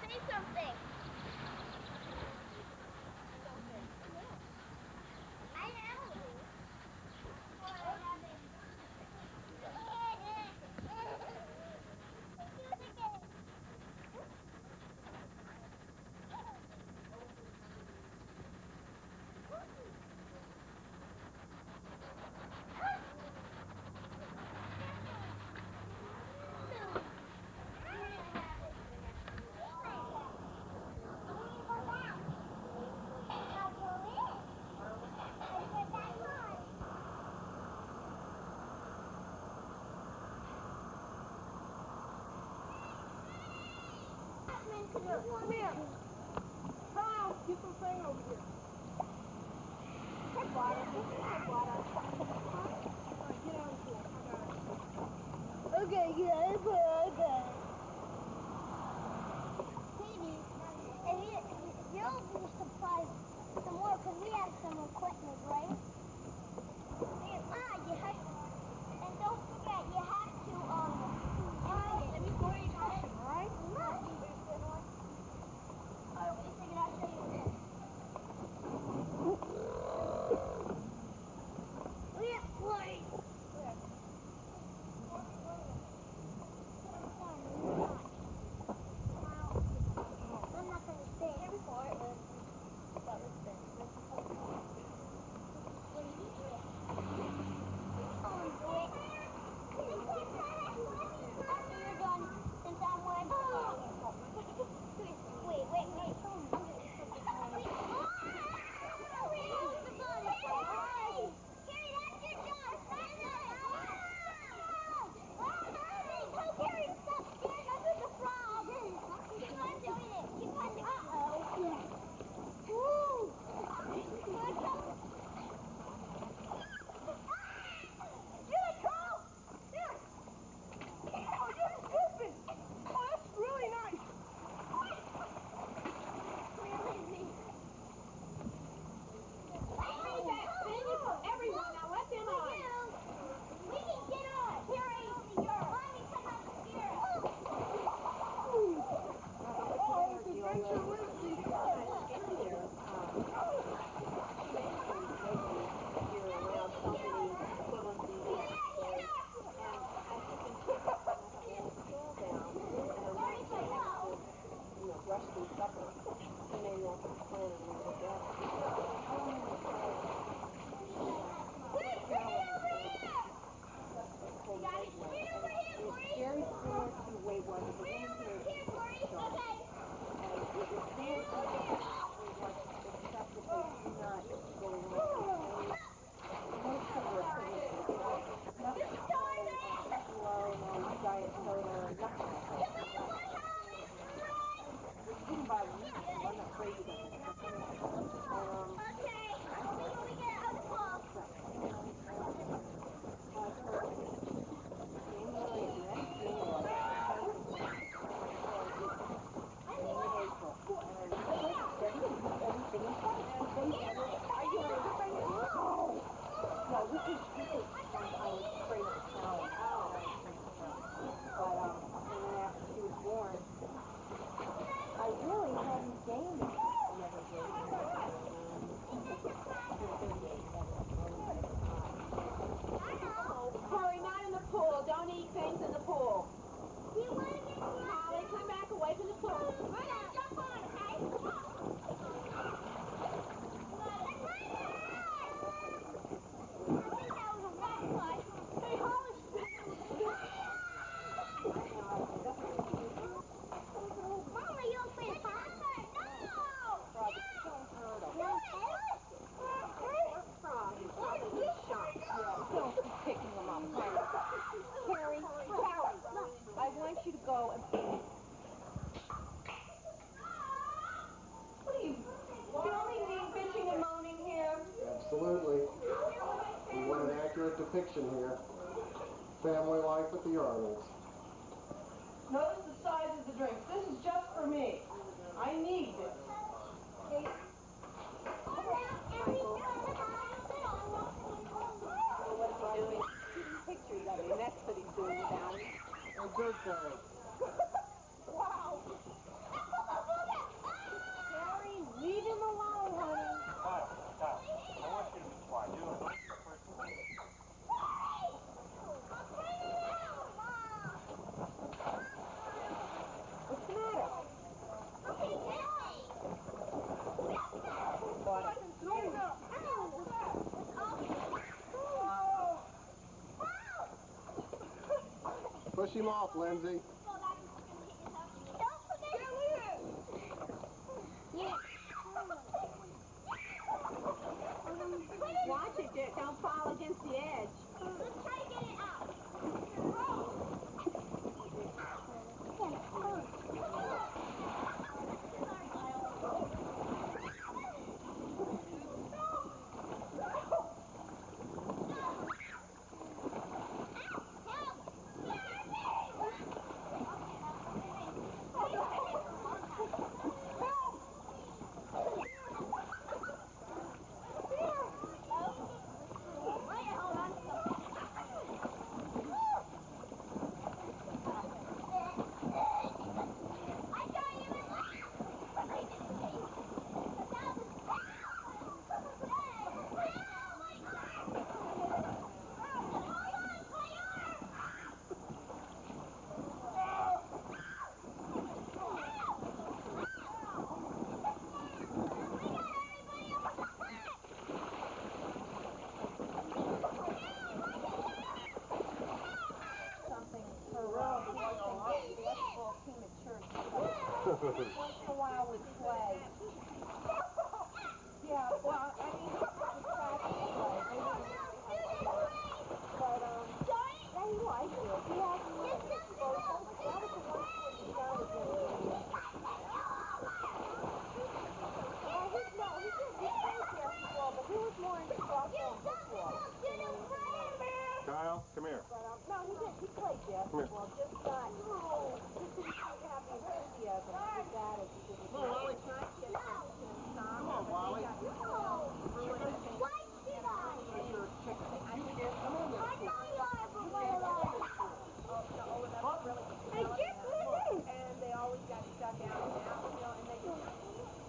say something. I know. Come here. Carl, get some thing over here. Take water. Take water. Alright, get out of here. I got it. Okay, yeah, okay. Katie, if you'll supply some more, because we have some equipment, right? You have, and don't forget, you have to, let me go to your question, all right? Wait a second, I'll show you this. Wait. I'm not going to stay here before it was. Absolutely. We want an accurate depiction here. Family life at the Arnolds. Notice the size of the drinks. This is just for me. I need this. Pictures of him. That's what he's doing down. A good guy. Wow. Push him off, Lindsay. Watch it, Dick. Don't fall against the edge. Let's try to get it out. Once in a while we play. Yeah, well, I mean, it's practice play. But, yeah, he likes it. He has that was the one sport he started with. He did basketball, but he was more into softball and football. Kyle, come here. But, no, he played basketball, just not, just didn't have the enthusiasm for that as he did with Wally. Come on, Wally. And they always got stuck out in the outfield,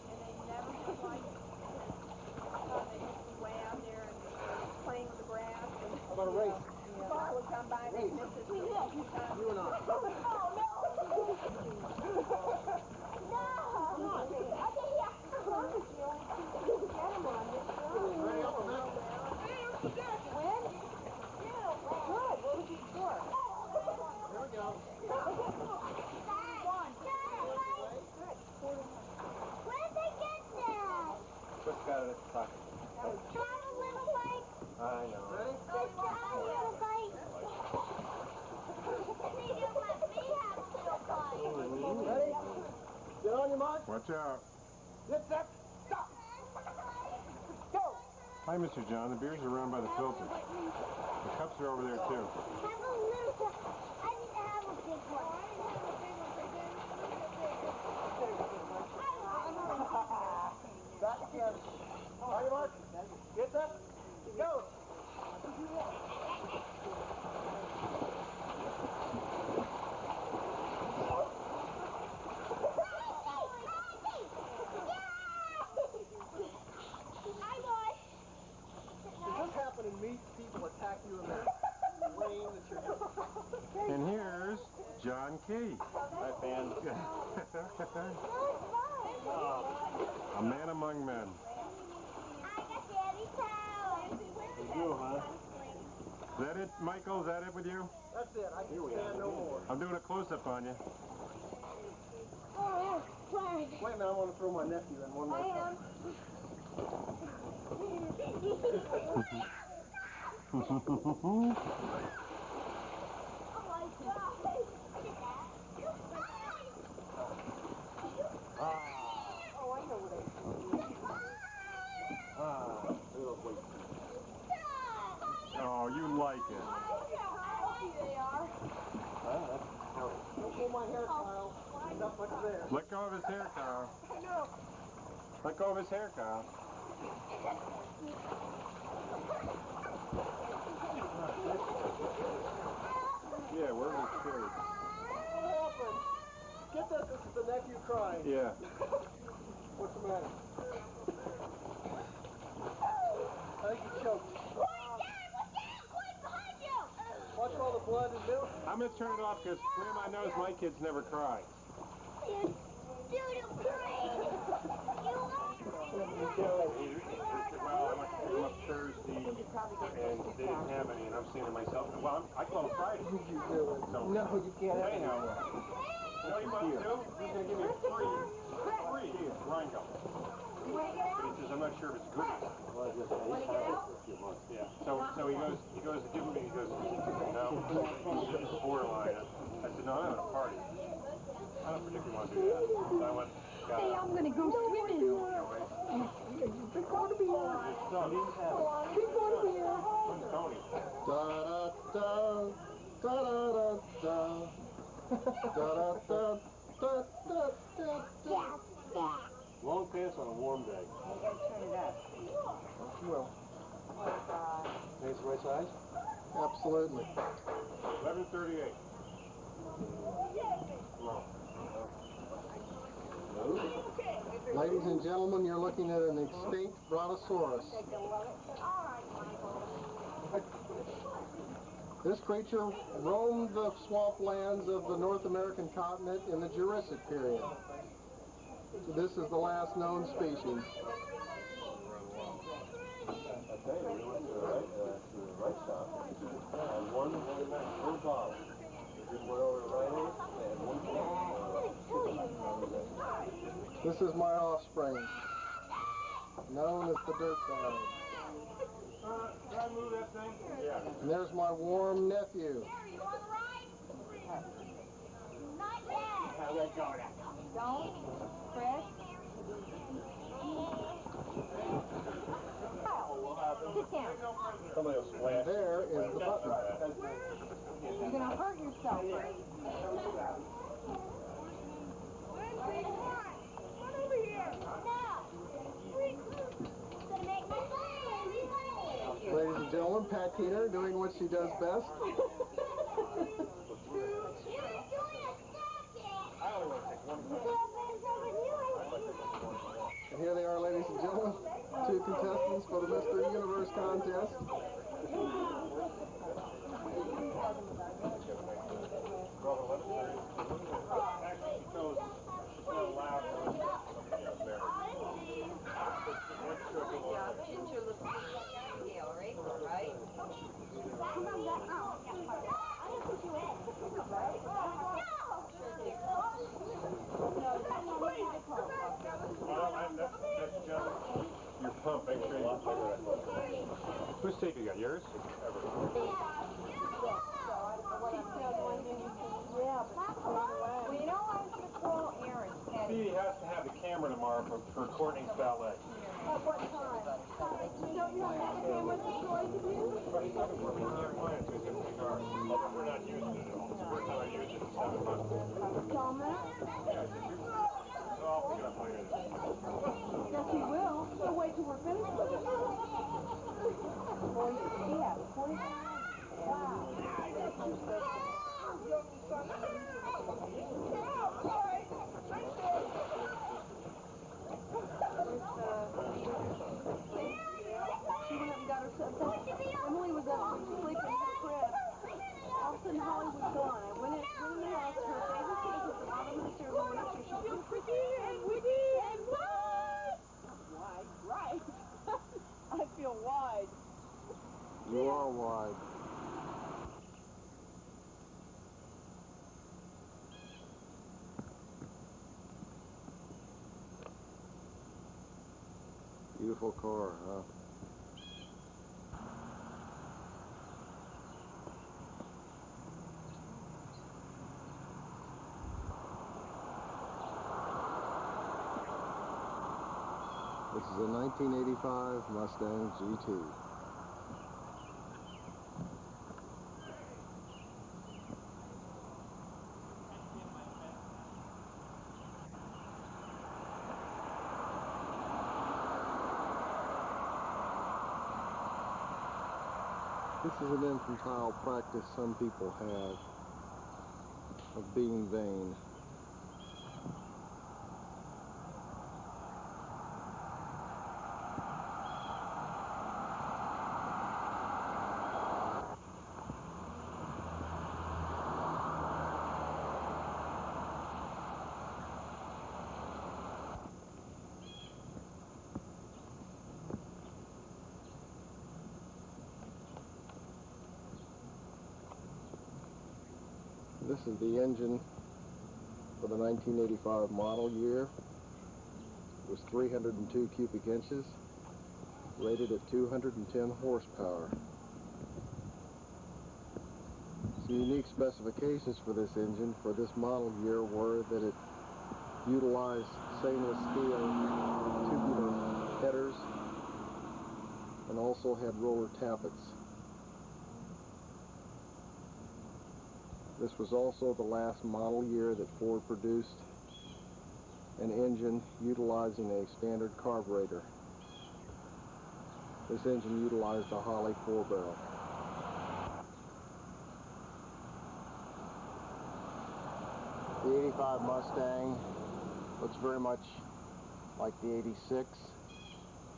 and they never just like they used to be way out there and playing with the grass. And, How about a race? the ball would come by and they'd miss it. You and I. Just got it at the pocket. I know. Ready? Get on your mark. Watch out. Get set. Stop. Go. Hi, Mr. John. The beers are around by the filters. The cups are over there, too. Back again. On your mark. Get set. Go. Does this happen to meet people attack you in that lane that you're And here's John Key. Hi, fans. A man among men. You, huh? Is that it, Michael? Is that it with you? That's it. I can stand no more. I'm doing a close-up on you. Wait a minute, I want to throw my nephew in one more time. Oh, you like it. Don't pull my hair, Kyle. Enough much there. Let go of his hair, Kyle. Let go of his hair, Kyle. Yeah, where's his shirt? What happened? Get this. This is the nephew crying. Yeah. What's the matter? I think he choked. Watch all the blood and milk. I'm going to turn it off because Grandma knows my kids never cry. Well, I went to pick them up Thursday, and they didn't have any, and I'm saying to myself, well, I call him Friday. You do it. So, No, you can't have anyhow, it. you know what he wants to do? He's going to give me a free Rhino. But he says, I'm not sure if it's good. Yeah. So he goes to give me, he goes, no, it's borderline. I said, no, I'm at a party. I don't particularly want to do that. So I went, got Hey, I'm gonna go swimming. Big water beer. Big water beer. Tony. Da da da da da da da da da da da da. Long pants on a warm day. Well, Nice right size? absolutely. 11:38. Long. Ladies and gentlemen, you're looking at an extinct brontosaurus. This creature roamed the swamplands of the North American continent in the Jurassic period. So this is the last known species. This is my offspring, known as the dirt dog. Can I move that thing? Yeah. And there's my warm nephew. Don't, Chris. Sit down. Somebody will splash. And there is the button. You're gonna hurt yourself. Ladies and gentlemen, Pat Keener doing what she does best. And here they are, ladies and gentlemen, two contestants for the Mr. Universe contest. Your pump, make sure you... Whose tape you got? Yours? Well, you know, I was going to call Aaron. Speedy has to have the camera tomorrow for Courtney's ballet. At what time? Don't you have a camera to show to you? We're not using it at all. We're not using it in 7 months. Tell me. So I'll pick it up later. Yes, he will. So wait till we're finished with it. Yeah, 45. Wow. She went up and got herself. Emily was up sleeping in her crib. All of a sudden, Holly was gone. I went in the house. Her favorite seat was at the bottom of the stairs. I went up to her. She was pretty and witty and wide. Wide, right. I feel wide. You are wide. Beautiful car, huh? This is a 1985 Mustang GT. This is an infantile practice some people have of being vain. This is the engine for the 1985 model year. It was 302 cubic inches, rated at 210 horsepower. The unique specifications for this engine for this model year were that it utilized stainless steel tubular headers and also had roller tappets. This was also the last model year that Ford produced an engine utilizing a standard carburetor. This engine utilized a Holley 4-barrel. The 85 Mustang looks very much like the 86.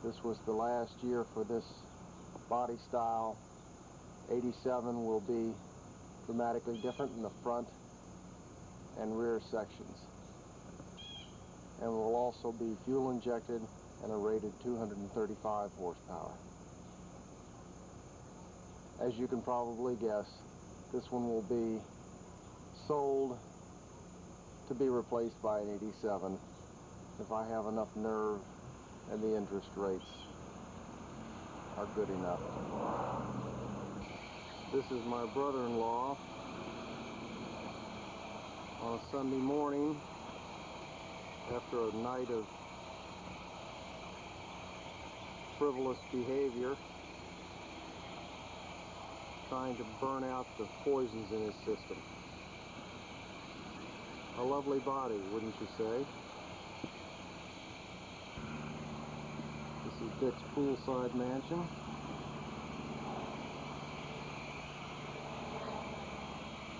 This was the last year for this body style. 87 will be dramatically different in the front and rear sections, and will also be fuel injected and a rated 235 horsepower. As you can probably guess, this one will be sold to be replaced by an 87 if I have enough nerve and the interest rates are good enough. This is my brother-in-law on a Sunday morning after a night of frivolous behavior, trying to burn out the poisons in his system. A lovely body, wouldn't you say? This is Dick's poolside mansion.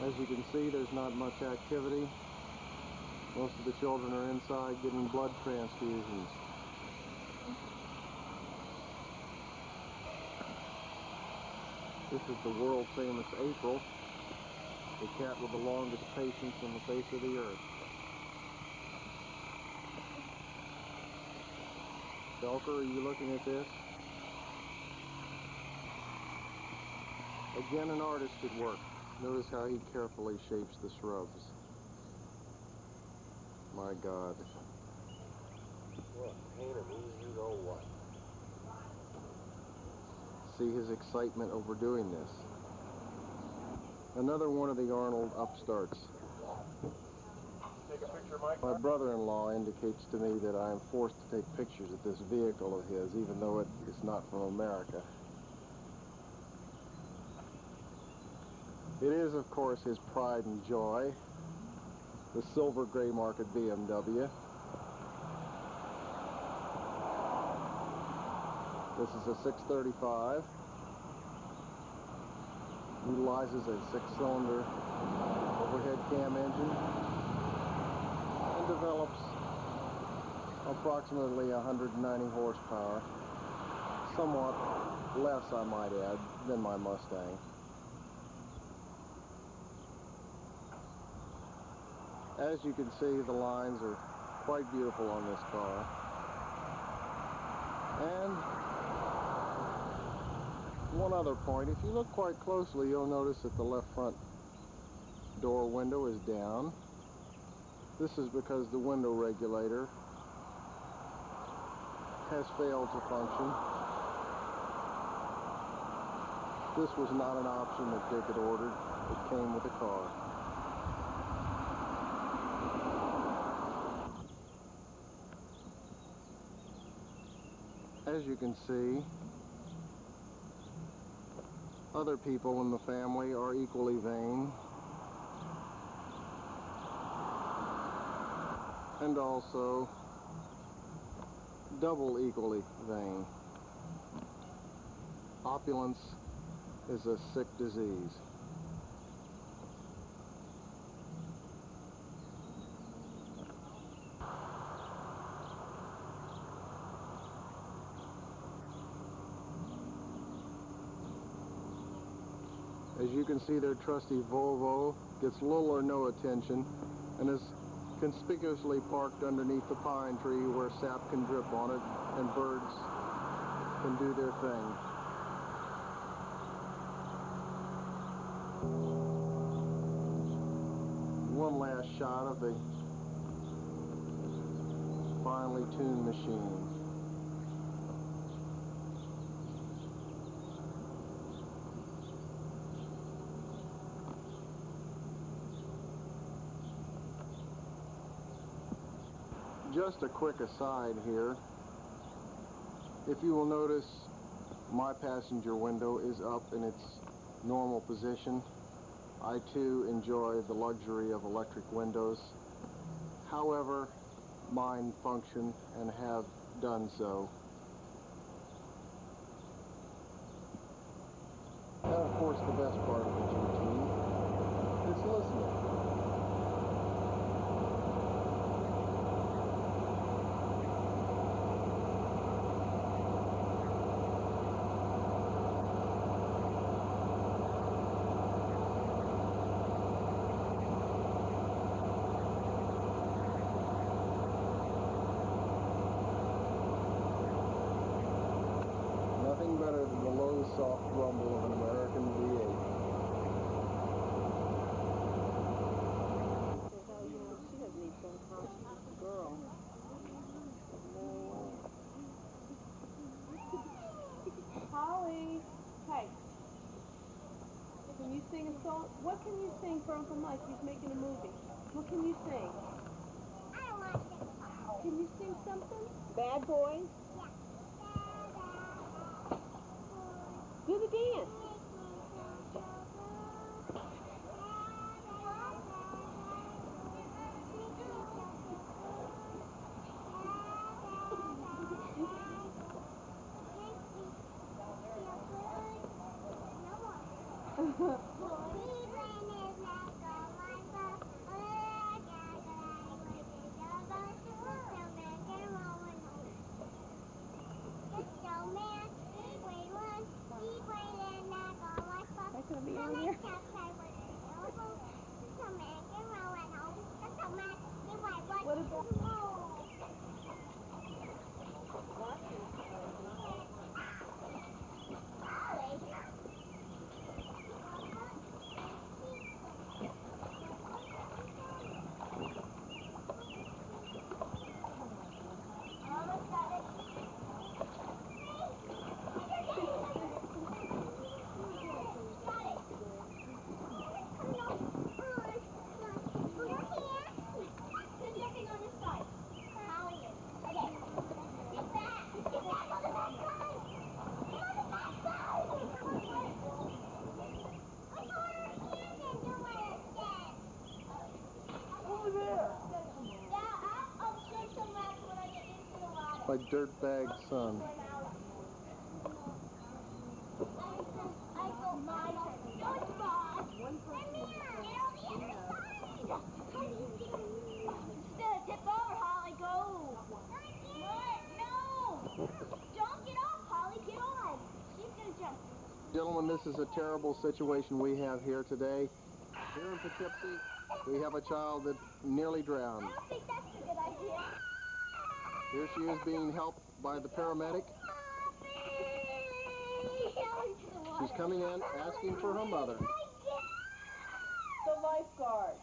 As you can see, there's not much activity. Most of the children are inside getting blood transfusions. This is the world-famous April, the cat with the longest patience on the face of the earth. Belker, are you looking at this? Again, an artist at work. Notice how he carefully shapes the shrubs. My God. What, paint him easy, you know what? See his excitement over doing this. Another one of the Arnold upstarts. Take a picture of my My car. brother-in-law indicates to me that I am forced to take pictures of this vehicle of his, even though it is not from America. It is, of course, his pride and joy, the silver gray market BMW. This is a 635. Utilizes a 6-cylinder overhead cam engine and develops approximately 190 horsepower, somewhat less, I might add, than my Mustang. As you can see, the lines are quite beautiful on this car. And one other point, if you look quite closely, you'll notice that the left front door window is down. This is because the window regulator has failed to function. This was not an option that Dick had ordered. It came with the car. As you can see, other people in the family are equally vain, and also double equally vain. Opulence is a sick disease. As you can see, their trusty Volvo gets little or no attention and is conspicuously parked underneath the pine tree where sap can drip on it and birds can do their thing. one last shot of the finely tuned machine. Just a quick aside here. If you will notice, my passenger window is up in its normal position. I too enjoy the luxury of electric windows. However, mine function and have done so. And of course, the best part of this routine is listening. Nothing better than the low, soft rumble of an American V8. She doesn't need some conscious girl. Holly, hey. Can you sing a song? What can you sing for Uncle Mike? He's making a movie. What can you sing? I don't want to. Can you sing something? Bad Boys? Do the dance. That's gonna be on here. What is that? My dirtbag son. Gentlemen, this is a terrible situation we have here today. Here in Poughkeepsie, we have a child that nearly drowned. I don't think that's a good idea. Here she is being helped by the paramedic. She's coming in asking for her mother. The lifeguard.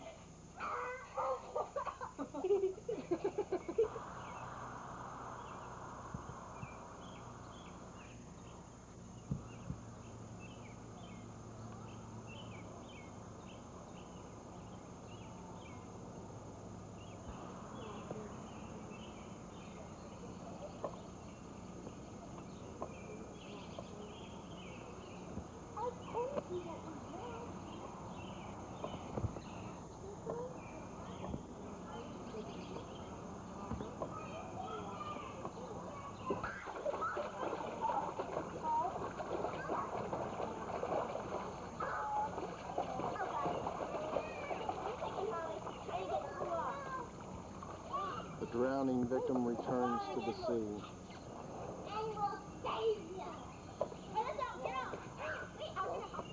The drowning victim returns to the sea. And we'll save you. Hey, let's out, get out. Wait, I'll get out.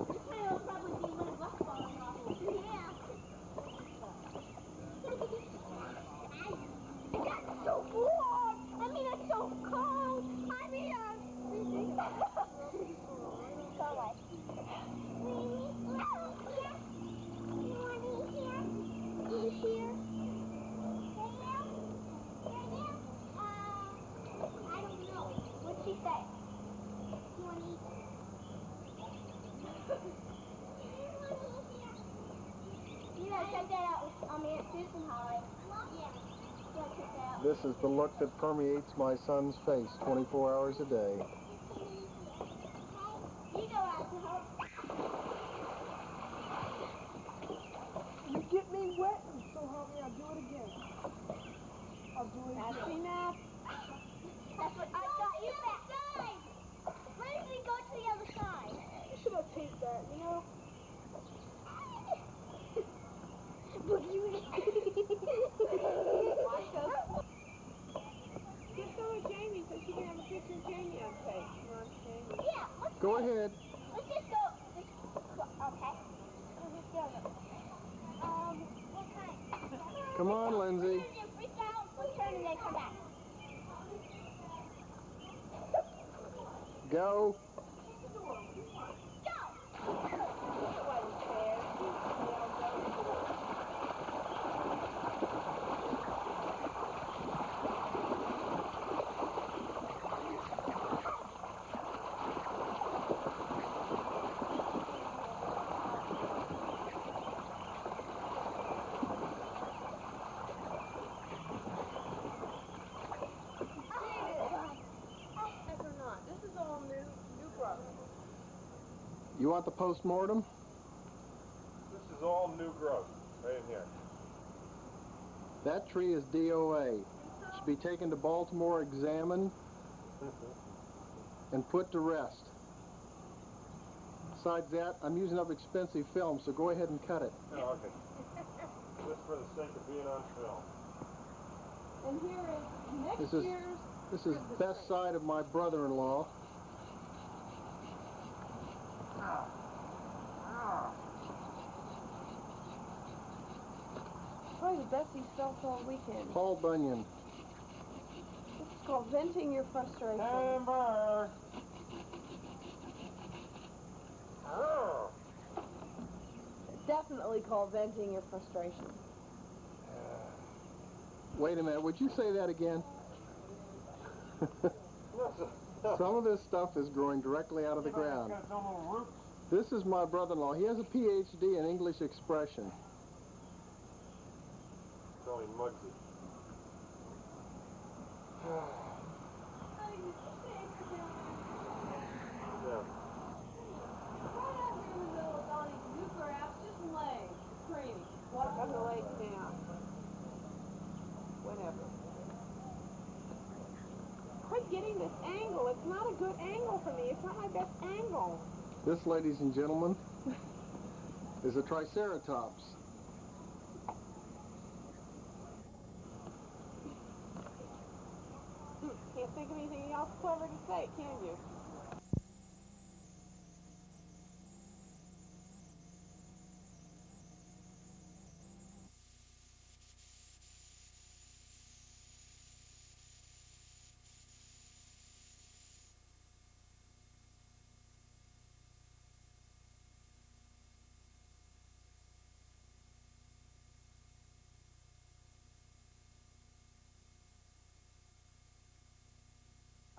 This man will probably be when it was falling off. Yeah. That's so warm. I mean, it's so cold. I mean, come on. This is the look that permeates my son's face 24 hours a day. You go out to help. You get me wet, and so help me, I'll do it again. I'll do it That's again. enough. That's what I got you back. Where did we go to the other side? You should have taped that, you know? Get some of Jamie so she can have a picture of Jamie on tape. You want Jamie? Yeah, let's Go ahead. Let's just go. Okay. Let's just go. What kind? Come on, Lindsay. Freak out, we'll turn and then come back. Go. This is all new growth. You want the post-mortem? This is all new growth, right in here. That tree is DOA. Should be taken to Baltimore, examined, and put to rest. Besides that, I'm using up expensive film, so go ahead and cut it. Oh, okay. Just for the sake of being on film. And here is next This is- year's. This is best side of my brother-in-law. Probably the best he's felt all weekend. Paul Bunyan. This is called venting your frustration. Amber! Oh. Definitely called venting your frustration. Wait a minute, would you say that again? Some of this stuff is growing directly out of the ground. Got some little roots. This is my brother-in-law. He has a PhD in English expression. Call him Muggsy. Yeah. On the lake now. Whatever. Quit getting this angle. It's not a good angle for me. It's not my best angle. This, ladies and gentlemen, is a Triceratops. Can't think of anything else clever to say, can you?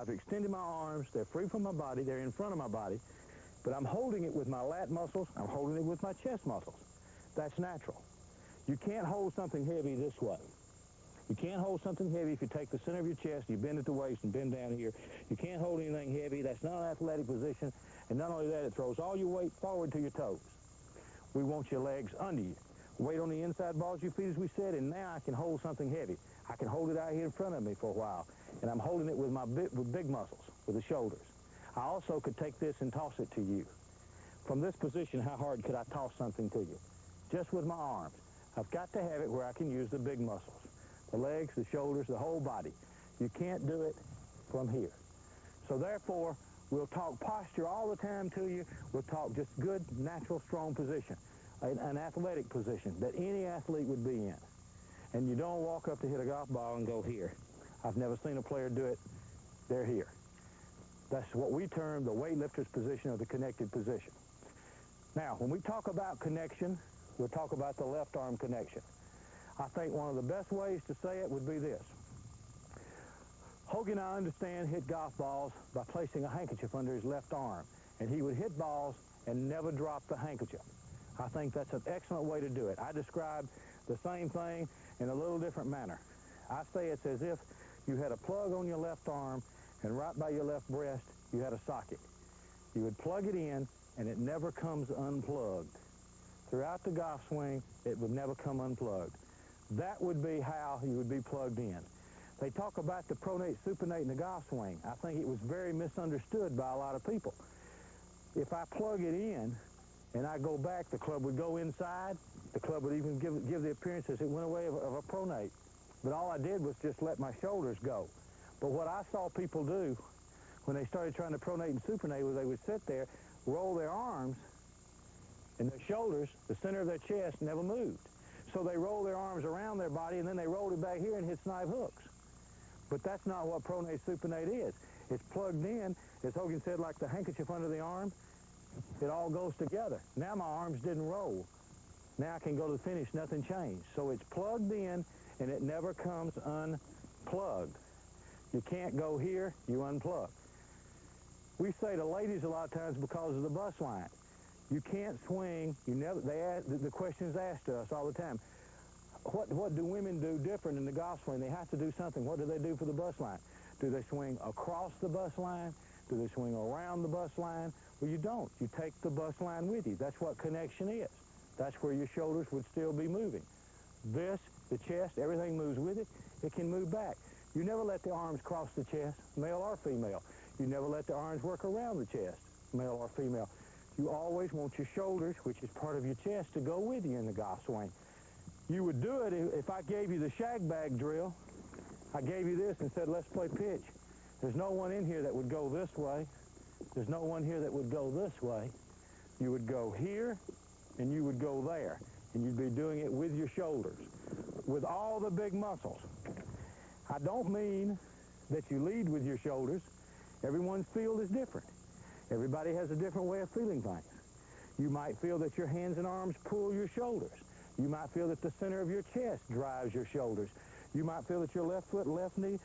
I've extended my arms, they're free from my body, they're in front of my body, but I'm holding it with my lat muscles, I'm holding it with my chest muscles. That's natural. You can't hold something heavy this way. You can't hold something heavy if you take the center of your chest, you bend at the waist and bend down here. You can't hold anything heavy, that's not an athletic position, and not only that, it throws all your weight forward to your toes. We want your legs under you. Weight on the inside balls of your feet, as we said, and now I can hold something heavy. I can hold it out here in front of me for a while, and I'm holding it with my big muscles, with the shoulders. I also could take this and toss it to you. From this position, how hard could I toss something to you? Just with my arms. I've got to have it where I can use the big muscles. The legs, the shoulders, the whole body. You can't do it from here. So therefore, we'll talk posture all the time to you. We'll talk just good, natural, strong position. An athletic position that any athlete would be in. And you don't walk up to hit a golf ball and go here. I've never seen a player do it. They're here. That's what we term the weightlifter's position or the connected position. Now, when we talk about connection, we'll talk about the left arm connection. I think one of the best ways to say it would be this. Hogan, I understand, hit golf balls by placing a handkerchief under his left arm. And he would hit balls and never drop the handkerchief. I think that's an excellent way to do it. I describe the same thing in a little different manner. I say it's as if you had a plug on your left arm, and right by your left breast, you had a socket. You would plug it in, and it never comes unplugged. Throughout the golf swing, it would never come unplugged. That would be how you would be plugged in. They talk about the pronate, supinate in the golf swing. I think it was very misunderstood by a lot of people. If I plug it in and I go back, the club would go inside. The club would even give the appearance as it went away of a pronate. But all I did was just let my shoulders go. But what I saw people do when they started trying to pronate and supinate was they would sit there, roll their arms, and their shoulders, the center of their chest, never moved. So they rolled their arms around their body, and then they rolled it back here and hit snipe hooks. But that's not what pronate supinate is. It's plugged in, as Hogan said, like the handkerchief under the arm. It all goes together. Now my arms didn't roll. Now I can go to the finish, nothing changed. So it's plugged in, and it never comes unplugged. You can't go here, you unplug. We say to ladies a lot of times because of the bus line. You can't swing, the question is asked to us all the time. What do women do different in the golf swing? They have to do something. What do they do for the bus line? Do they swing across the bus line? Do they swing around the bus line? Well, you don't. You take the bus line with you. That's what connection is. That's where your shoulders would still be moving. This, the chest, everything moves with it. It can move back. You never let the arms cross the chest, male or female. You never let the arms work around the chest, male or female. You always want your shoulders, which is part of your chest, to go with you in the golf swing. You would do it if I gave you the shag bag drill. I gave you this and said, let's play pitch. There's no one in here that would go this way. There's no one here that would go this way. You would go here, and you would go there. And you'd be doing it with your shoulders, with all the big muscles. I don't mean that you lead with your shoulders. Everyone's field is different. Everybody has a different way of feeling things. You might feel that your hands and arms pull your shoulders. You might feel that the center of your chest drives your shoulders. You might feel that your left foot, left knee,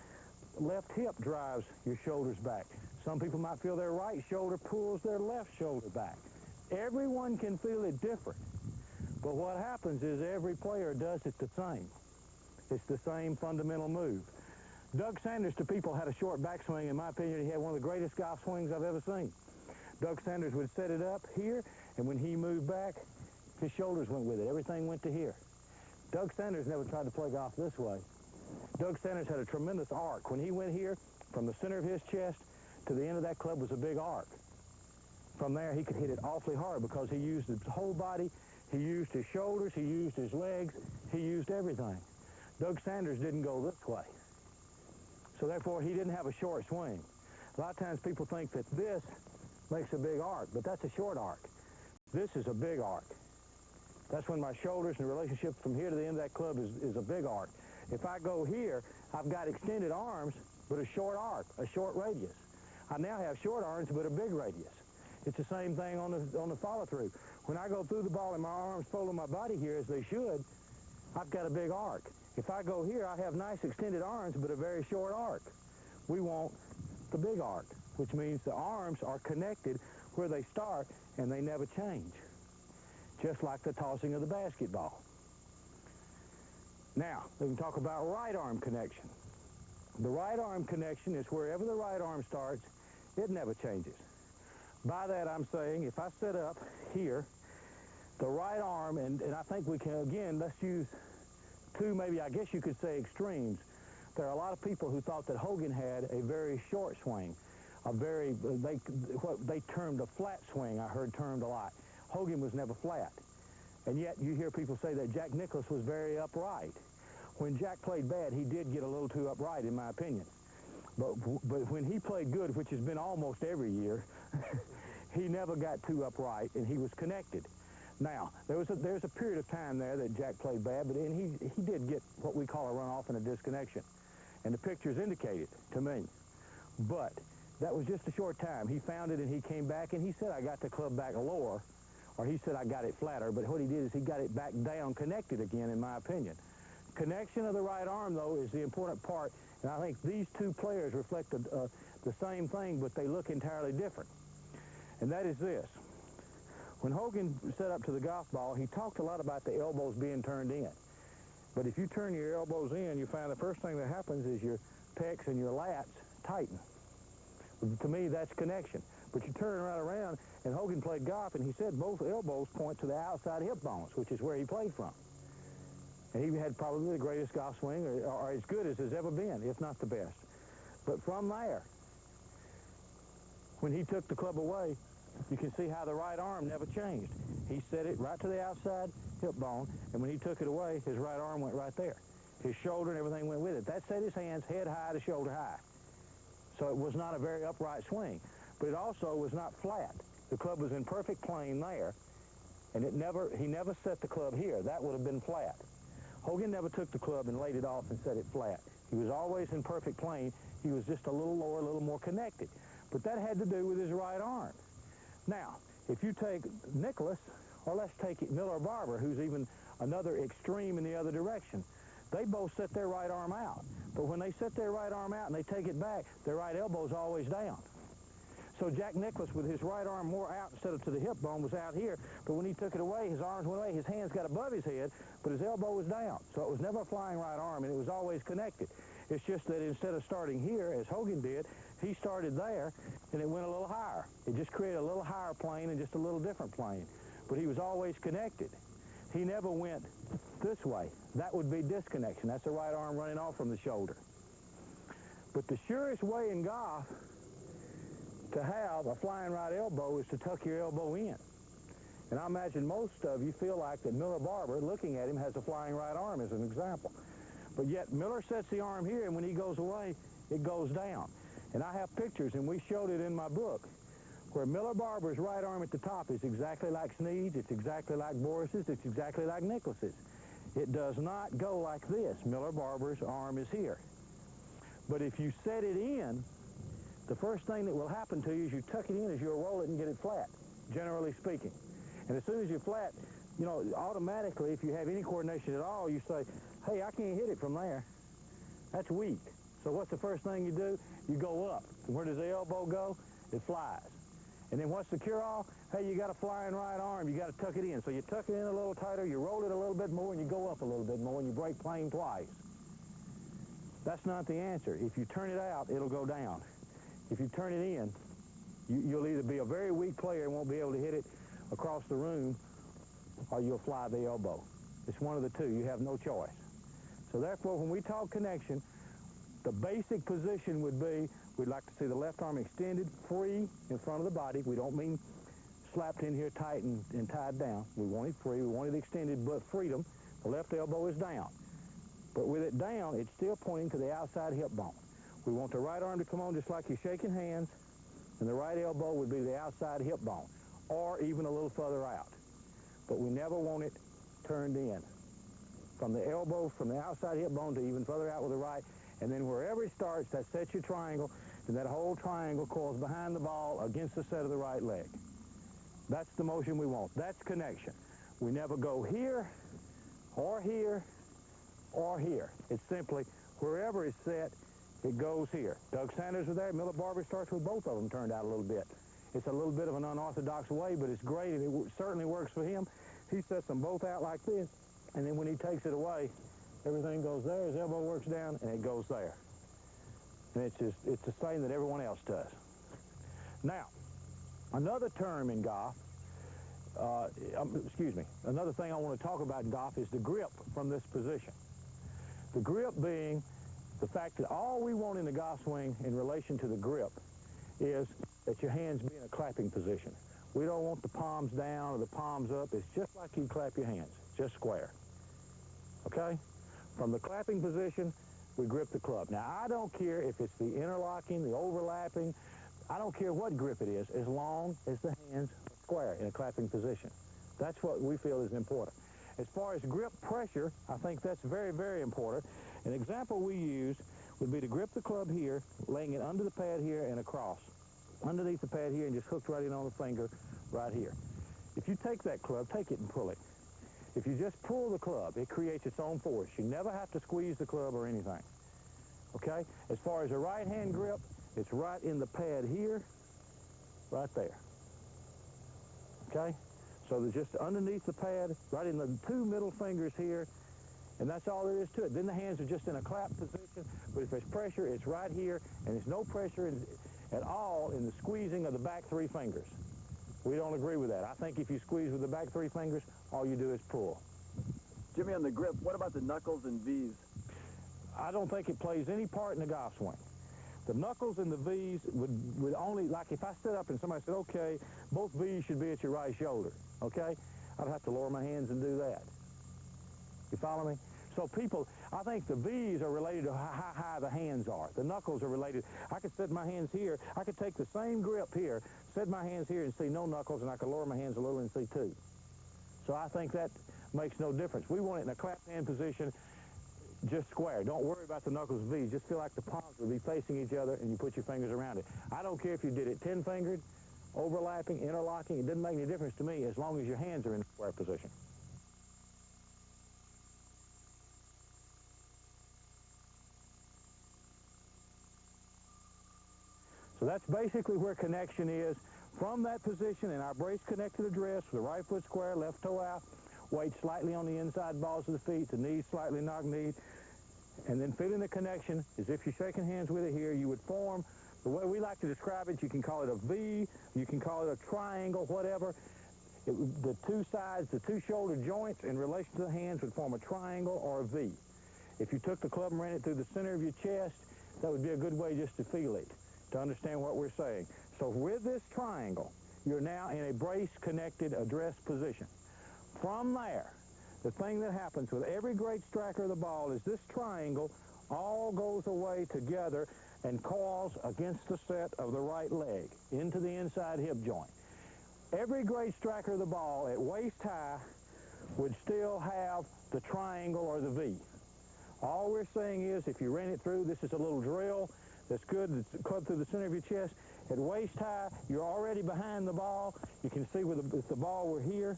left hip drives your shoulders back. Some people might feel their right shoulder pulls their left shoulder back. Everyone can feel it different. But what happens is every player does it the same. It's the same fundamental move. Doug Sanders, to people, had a short backswing. In my opinion, he had one of the greatest golf swings I've ever seen. Doug Sanders would set it up here, and when he moved back, his shoulders went with it. Everything went to here. Doug Sanders never tried to play golf this way. Doug Sanders had a tremendous arc. When he went here, from the center of his chest to the end of that club was a big arc. From there, he could hit it awfully hard because he used his whole body. He used his shoulders. He used his legs. He used everything. Doug Sanders didn't go this way. So therefore, he didn't have a short swing. A lot of times people think that this makes a big arc, but that's a short arc. This is a big arc. That's when my shoulders and the relationship from here to the end of that club is a big arc. If I go here, I've got extended arms, but a short arc, a short radius. I now have short arms, but a big radius. It's the same thing on the follow-through. When I go through the ball and my arms fold my body here as they should, I've got a big arc. If I go here, I have nice extended arms, but a very short arc. We want the big arc, which means the arms are connected where they start and they never change, just like the tossing of the basketball. Now, we can talk about right arm connection. The right arm connection is wherever the right arm starts, it never changes. By that, I'm saying if I set up here, the right arm, and I think we can, again, let's use two, maybe I guess you could say extremes. There are a lot of people who thought that Hogan had a very short swing, what they termed a flat swing, I heard termed a lot. Hogan was never flat. And yet you hear people say that Jack Nicklaus was very upright. When Jack played bad, he did get a little too upright, in my opinion. But when he played good, which has been almost every year, he never got too upright, and he was connected. Now, there's a period of time there that Jack played bad, but he did get what we call a runoff and a disconnection. And the pictures indicate it to me. But that was just a short time. He found it, and he came back, and he said, I got the club back lower, or he said, I got it flatter. But what he did is he got it back down, connected again, in my opinion. Connection of the right arm, though, is the important part. And I think these two players reflect the same thing, but they look entirely different. And that is this. When Hogan set up to the golf ball, he talked a lot about the elbows being turned in. But if you turn your elbows in, you find the first thing that happens is your pecs and your lats tighten. To me, that's connection. But you turn right around, and Hogan played golf, and he said both elbows point to the outside hip bones, which is where he played from. And he had probably the greatest golf swing, or as good as has ever been, if not the best. But from there, when he took the club away, you can see how the right arm never changed. He set it right to the outside hip bone, and when he took it away, his right arm went right there. His shoulder and everything went with it. That set his hands head high to shoulder high. So it was not a very upright swing. But it also was not flat. The club was in perfect plane there, and he never set the club here. That would have been flat. Hogan never took the club and laid it off and set it flat. He was always in perfect plane. He was just a little lower, a little more connected. But that had to do with his right arm. Now, if you take Nicklaus, or let's take Miller Barber, who's even another extreme in the other direction, they both set their right arm out. But when they set their right arm out and they take it back, their right elbow's always down. So Jack Nicklaus, with his right arm more out instead of to the hip bone, was out here. But when he took it away, his arms went away. His hands got above his head, but his elbow was down. So it was never a flying right arm, and it was always connected. It's just that instead of starting here, as Hogan did, he started there, and it went a little higher. It just created a little higher plane and just a little different plane. But he was always connected. He never went this way. That would be disconnection. That's the right arm running off from the shoulder. But the surest way in golf to have a flying right elbow is to tuck your elbow in. And I imagine most of you feel like that Miller Barber, looking at him, has a flying right arm as an example. But yet Miller sets the arm here, and when he goes away, it goes down. And I have pictures, and we showed it in my book, where Miller Barber's right arm at the top is exactly like Snead's, it's exactly like Boris's, it's exactly like Nicklaus's. It does not go like this. Miller Barber's arm is here. But if you set it in, the first thing that will happen to you is you tuck it in, is you'll roll it and get it flat, generally speaking. And as soon as you're flat, you know, automatically, if you have any coordination at all, you say, hey, I can't hit it from there. That's weak. So what's the first thing you do? You go up. And where does the elbow go? It flies. And then what's the cure-all? Hey, you got a flying right arm. You got to tuck it in. So you tuck it in a little tighter, you roll it a little bit more, and you go up a little bit more, and you break plane twice. That's not the answer. If you turn it out, it'll go down. If you turn it in, you'll either be a very weak player and won't be able to hit it across the room, or you'll fly the elbow. It's one of the two. You have no choice. So therefore, when we talk connection, the basic position would be, we'd like to see the left arm extended, free in front of the body. We don't mean slapped in here tight and tied down. We want it free. We want it extended, but freedom. The left elbow is down. But with it down, it's still pointing to the outside hip bone. We want the right arm to come on just like you're shaking hands, and the right elbow would be the outside hip bone, or even a little further out. But we never want it turned in. From the elbow, from the outside hip bone to even further out with the right, and then wherever it starts, that sets your triangle, and that whole triangle coils behind the ball against the set of the right leg. That's the motion we want. That's connection. We never go here, or here, or here. It's simply wherever it's set, it goes here. Doug Sanders was there. Miller Barber starts with both of them turned out a little bit. It's a little bit of an unorthodox way, but it's great, and it certainly works for him. He sets them both out like this, and then when he takes it away, everything goes there. His elbow works down, and it goes there. And it's the same that everyone else does. Now, another term in golf, another thing I want to talk about in golf is the grip from this position. The grip being the fact that all we want in the golf swing in relation to the grip is that your hands be in a clapping position. We don't want the palms down or the palms up. It's just like you clap your hands, just square. Okay? From the clapping position, we grip the club. Now, I don't care if it's the interlocking, the overlapping. I don't care what grip it is, as long as the hands are square in a clapping position. That's what we feel is important. As far as grip pressure, I think that's very, very important. An example we use would be to grip the club here, laying it under the pad here and across. Underneath the pad here and just hooked right in on the finger right here. If you take that club, take it and pull it. If you just pull the club, it creates its own force. You never have to squeeze the club or anything. Okay? As far as a right-hand grip, it's right in the pad here, right there. Okay? So they're just underneath the pad, right in the two middle fingers here, And that's all there is to it. Then the hands are just in a clap position, but if there's pressure, it's right here, and there's no pressure at all in the squeezing of the back 3 fingers. We don't agree with that. I think if you squeeze with the back 3 fingers, all you do is pull. Jimmy, on the grip, what about the knuckles and V's? I don't think it plays any part in the golf swing. The knuckles and the V's would only, like if I stood up and somebody said, okay, both V's should be at your right shoulder, okay? I'd have to lower my hands and do that. You follow me? So people, I think the V's are related to how high the hands are. The knuckles are related. I could set my hands here. I could take the same grip here, set my hands here and see no knuckles, and I could lower my hands a little and see 2. So I think that makes no difference. We want it in a clap hand position, just square. Don't worry about the knuckles and V's. Just feel like the palms will be facing each other and you put your fingers around it. I don't care if you did it 10-fingered, overlapping, interlocking. It doesn't make any difference to me as long as your hands are in square position. So that's basically where connection is. From that position, in our brace connected address, with the right foot square, left toe out, weight slightly on the inside balls of the feet, the knees slightly knock-kneed, and then feeling the connection as if you're shaking hands with it here, you would form, the way we like to describe it, you can call it a V, you can call it a triangle, whatever. The 2 sides, the 2 shoulder joints in relation to the hands would form a triangle or a V. If you took the club and ran it through the center of your chest, that would be a good way just to feel it, to understand what we're saying. So with this triangle, you're now in a brace-connected address position. From there, the thing that happens with every great striker of the ball is this triangle all goes away together and coils against the set of the right leg into the inside hip joint. Every great striker of the ball at waist high would still have the triangle or the V. All we're saying is if you ran it through, this is a little drill that's good, it's clubbed through the center of your chest. At waist high, you're already behind the ball. You can see if the ball were here.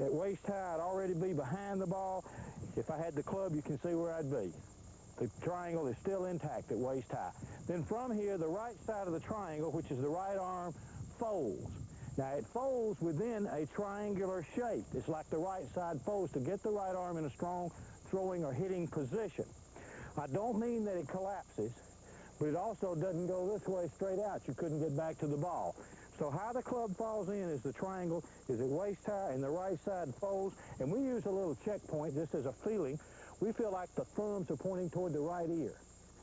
At waist high, I'd already be behind the ball. If I had the club, you can see where I'd be. The triangle is still intact at waist high. Then from here, the right side of the triangle, which is the right arm, folds. Now, it folds within a triangular shape. It's like the right side folds to get the right arm in a strong throwing or hitting position. I don't mean that it collapses, but it also doesn't go this way straight out. You couldn't get back to the ball. So how the club falls in is the triangle is at waist high and the right side folds. And we use a little checkpoint just as a feeling. We feel like the thumbs are pointing toward the right ear.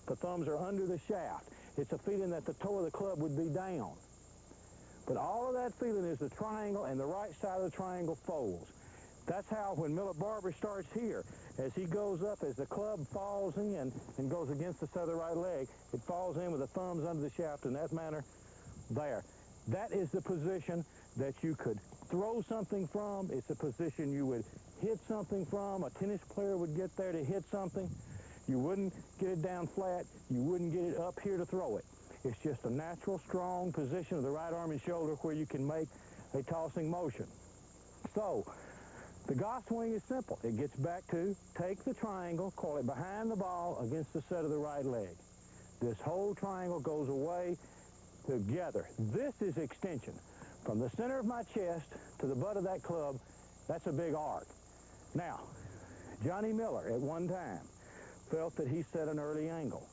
The thumbs are under the shaft. It's a feeling that the toe of the club would be down. But all of that feeling is the triangle, and the right side of the triangle folds. That's how when Miller Barber starts here, as he goes up, as the club falls in and goes against the side of the right leg, it falls in with the thumbs under the shaft in that manner there. That is the position that you could throw something from. It's a position you would hit something from. A tennis player would get there to hit something. You wouldn't get it down flat. You wouldn't get it up here to throw it. It's just a natural, strong position of the right arm and shoulder where you can make a tossing motion. So, the golf swing is simple. It gets back to take the triangle, call it behind the ball against the set of the right leg. This whole triangle goes away together. This is extension. From the center of my chest to the butt of that club, that's a big arc. Now, Johnny Miller at one time felt that he set an early angle.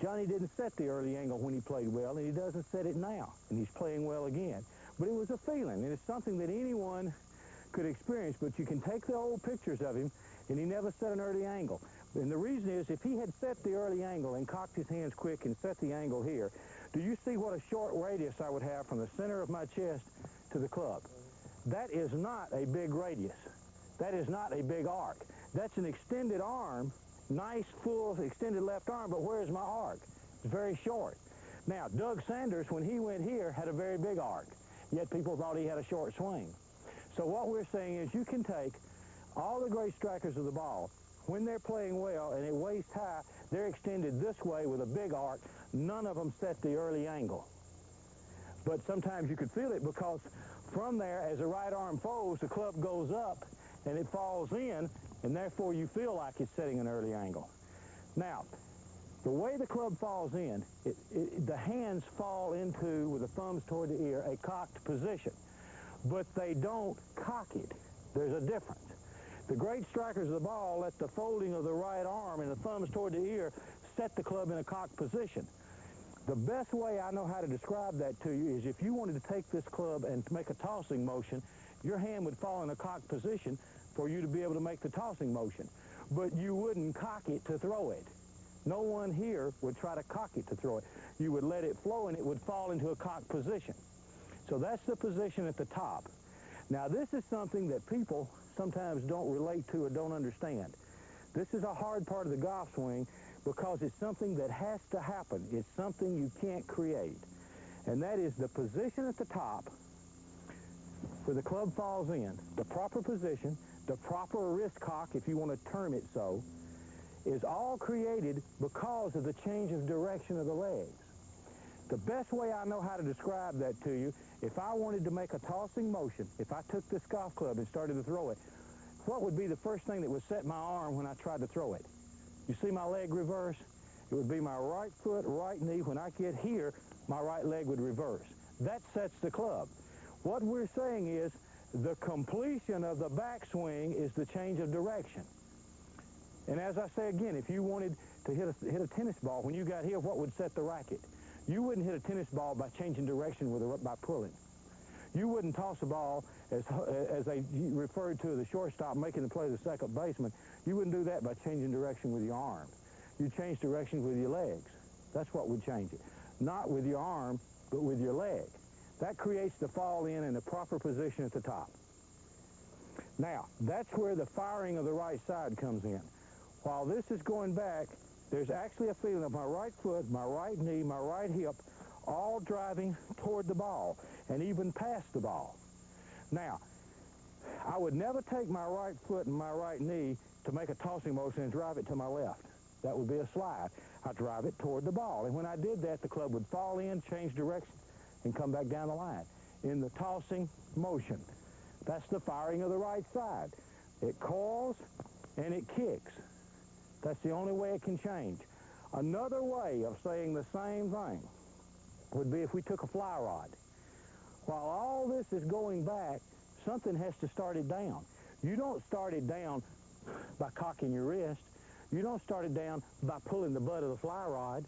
Johnny didn't set the early angle when he played well, and he doesn't set it now, and he's playing well again. But it was a feeling, and it's something that anyone could experience, but you can take the old pictures of him, and he never set an early angle. And the reason is, if he had set the early angle and cocked his hands quick and set the angle here, do you see what a short radius I would have from the center of my chest to the club? That is not a big radius. That is not a big arc. That's an extended arm, nice, full, extended left arm, but where's my arc? It's very short. Now, Doug Sanders, when he went here, had a very big arc, yet people thought he had a short swing. So what we're saying is you can take all the great strikers of the ball, when they're playing well and at waist high, they're extended this way with a big arc. None of them set the early angle. But sometimes you could feel it because from there, as the right arm folds, the club goes up and it falls in, and therefore you feel like it's setting an early angle. Now, the way the club falls in, the hands fall into, with the thumbs toward the ear, a cocked position. But they don't cock it. There's a difference. The great strikers of the ball let the folding of the right arm and the thumbs toward the ear set the club in a cocked position. The best way I know how to describe that to you is if you wanted to take this club and make a tossing motion, your hand would fall in a cocked position for you to be able to make the tossing motion. But you wouldn't cock it to throw it. No one here would try to cock it to throw it. You would let it flow and it would fall into a cocked position. So that's the position at the top. Now this is something that people sometimes don't relate to or don't understand. This is a hard part of the golf swing because it's something that has to happen. It's something you can't create. And that is the position at the top where the club falls in. The proper position, the proper wrist cock, if you want to term it so, is all created because of the change of direction of the legs. The best way I know how to describe that to you, if I wanted to make a tossing motion, if I took this golf club and started to throw it, what would be the first thing that would set my arm when I tried to throw it? You see my leg reverse? It would be my right foot, right knee. When I get here, my right leg would reverse. That sets the club. What we're saying is the completion of the backswing is the change of direction. And as I say again, if you wanted to hit a tennis ball, when you got here, what would set the racket? You wouldn't hit a tennis ball by changing direction by pulling. You wouldn't toss a ball, as they referred to the shortstop making the play to the second baseman. You wouldn't do that by changing direction with your arm. You change direction with your legs. That's what would change it. Not with your arm, but with your leg. That creates the fall in the proper position at the top. Now, that's where the firing of the right side comes in. While this is going back, there's actually a feeling of my right foot, my right knee, my right hip, all driving toward the ball and even past the ball. Now, I would never take my right foot and my right knee to make a tossing motion and drive it to my left. That would be a slide. I drive it toward the ball. And when I did that, the club would fall in, change direction, and come back down the line in the tossing motion. That's the firing of the right side. It coils and it kicks. That's the only way it can change. Another way of saying the same thing would be if we took a fly rod. While all this is going back, something has to start it down. You don't start it down by cocking your wrist. You don't start it down by pulling the butt of the fly rod.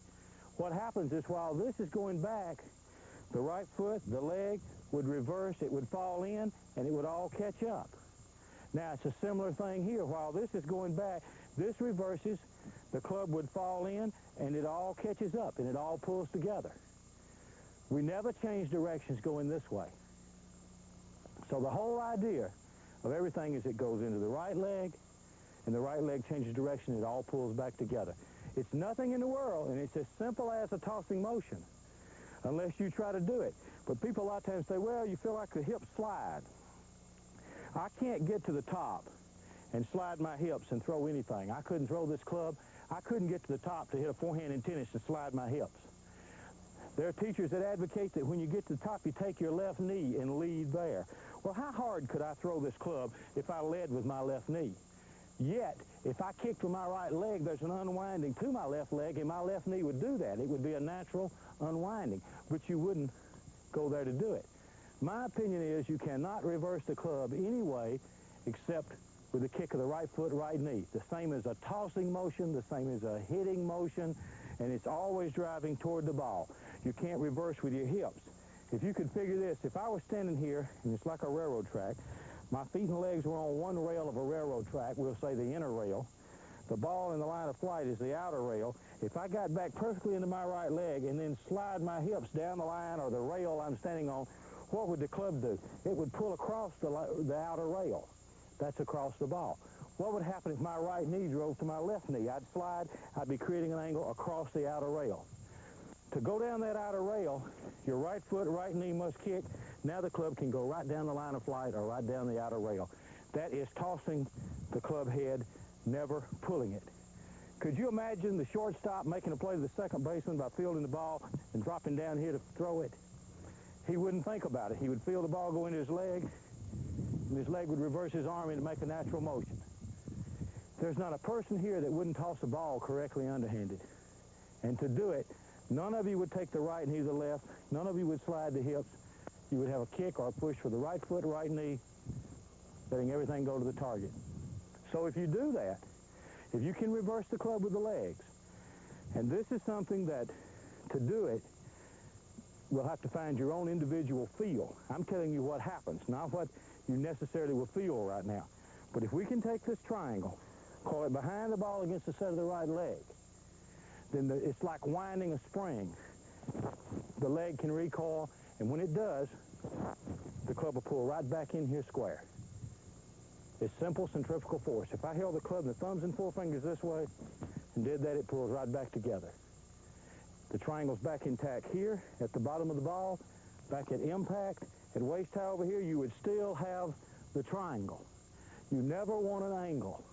What happens is while this is going back, the right foot, the leg would reverse, it would fall in, and it would all catch up. Now, it's a similar thing here. While this is going back, this reverses, the club would fall in, and it all catches up, and it all pulls together. We never change directions going this way. So the whole idea of everything is it goes into the right leg, and the right leg changes direction, and it all pulls back together. It's nothing in the world, and it's as simple as a tossing motion, unless you try to do it. But people a lot of times say, well, you feel like the hips slide. I can't get to the top and slide my hips and throw anything. I couldn't throw this club. I couldn't get to the top to hit a forehand in tennis and slide my hips. There are teachers that advocate that when you get to the top, you take your left knee and lead there. Well, how hard could I throw this club if I led with my left knee? Yet, if I kicked with my right leg, there's an unwinding to my left leg, and my left knee would do that. It would be a natural unwinding, but you wouldn't go there to do it. My opinion is you cannot reverse the club any way except with the kick of the right foot, right knee. The same as a tossing motion, the same as a hitting motion, and it's always driving toward the ball. You can't reverse with your hips. If you could figure this, if I was standing here, and it's like a railroad track, my feet and legs were on one rail of a railroad track, we'll say the inner rail. The ball in the line of flight is the outer rail. If I got back perfectly into my right leg and then slide my hips down the line or the rail I'm standing on, what would the club do? It would pull across the outer rail. That's across the ball. What would happen if my right knee drove to my left knee? I'd slide, I'd be creating an angle across the outer rail. To go down that outer rail, your right foot, right knee must kick. Now the club can go right down the line of flight or right down the outer rail. That is tossing the club head, never pulling it. Could you imagine the shortstop making a play to the second baseman by fielding the ball and dropping down here to throw it? He wouldn't think about it. He would feel the ball go into his leg, and his leg would reverse his arm and make a natural motion. There's not a person here that wouldn't toss a ball correctly underhanded. And to do it, none of you would take the right knee to the left. None of you would slide the hips. You would have a kick or a push for the right foot, right knee, letting everything go to the target. So if you do that, if you can reverse the club with the legs, and this is something that, to do it, we'll have to find your own individual feel. I'm telling you what happens, not what you necessarily will feel right now. But if we can take this triangle, call it behind the ball against the set of the right leg, then it's like winding a spring. The leg can recoil, and when it does, the club will pull right back in here square. It's simple centrifugal force. If I held the club in the thumbs and forefingers this way and did that, it pulls right back together. The triangle's back intact here at the bottom of the ball, back at impact. At waist high over here, you would still have the triangle. You never want an angle.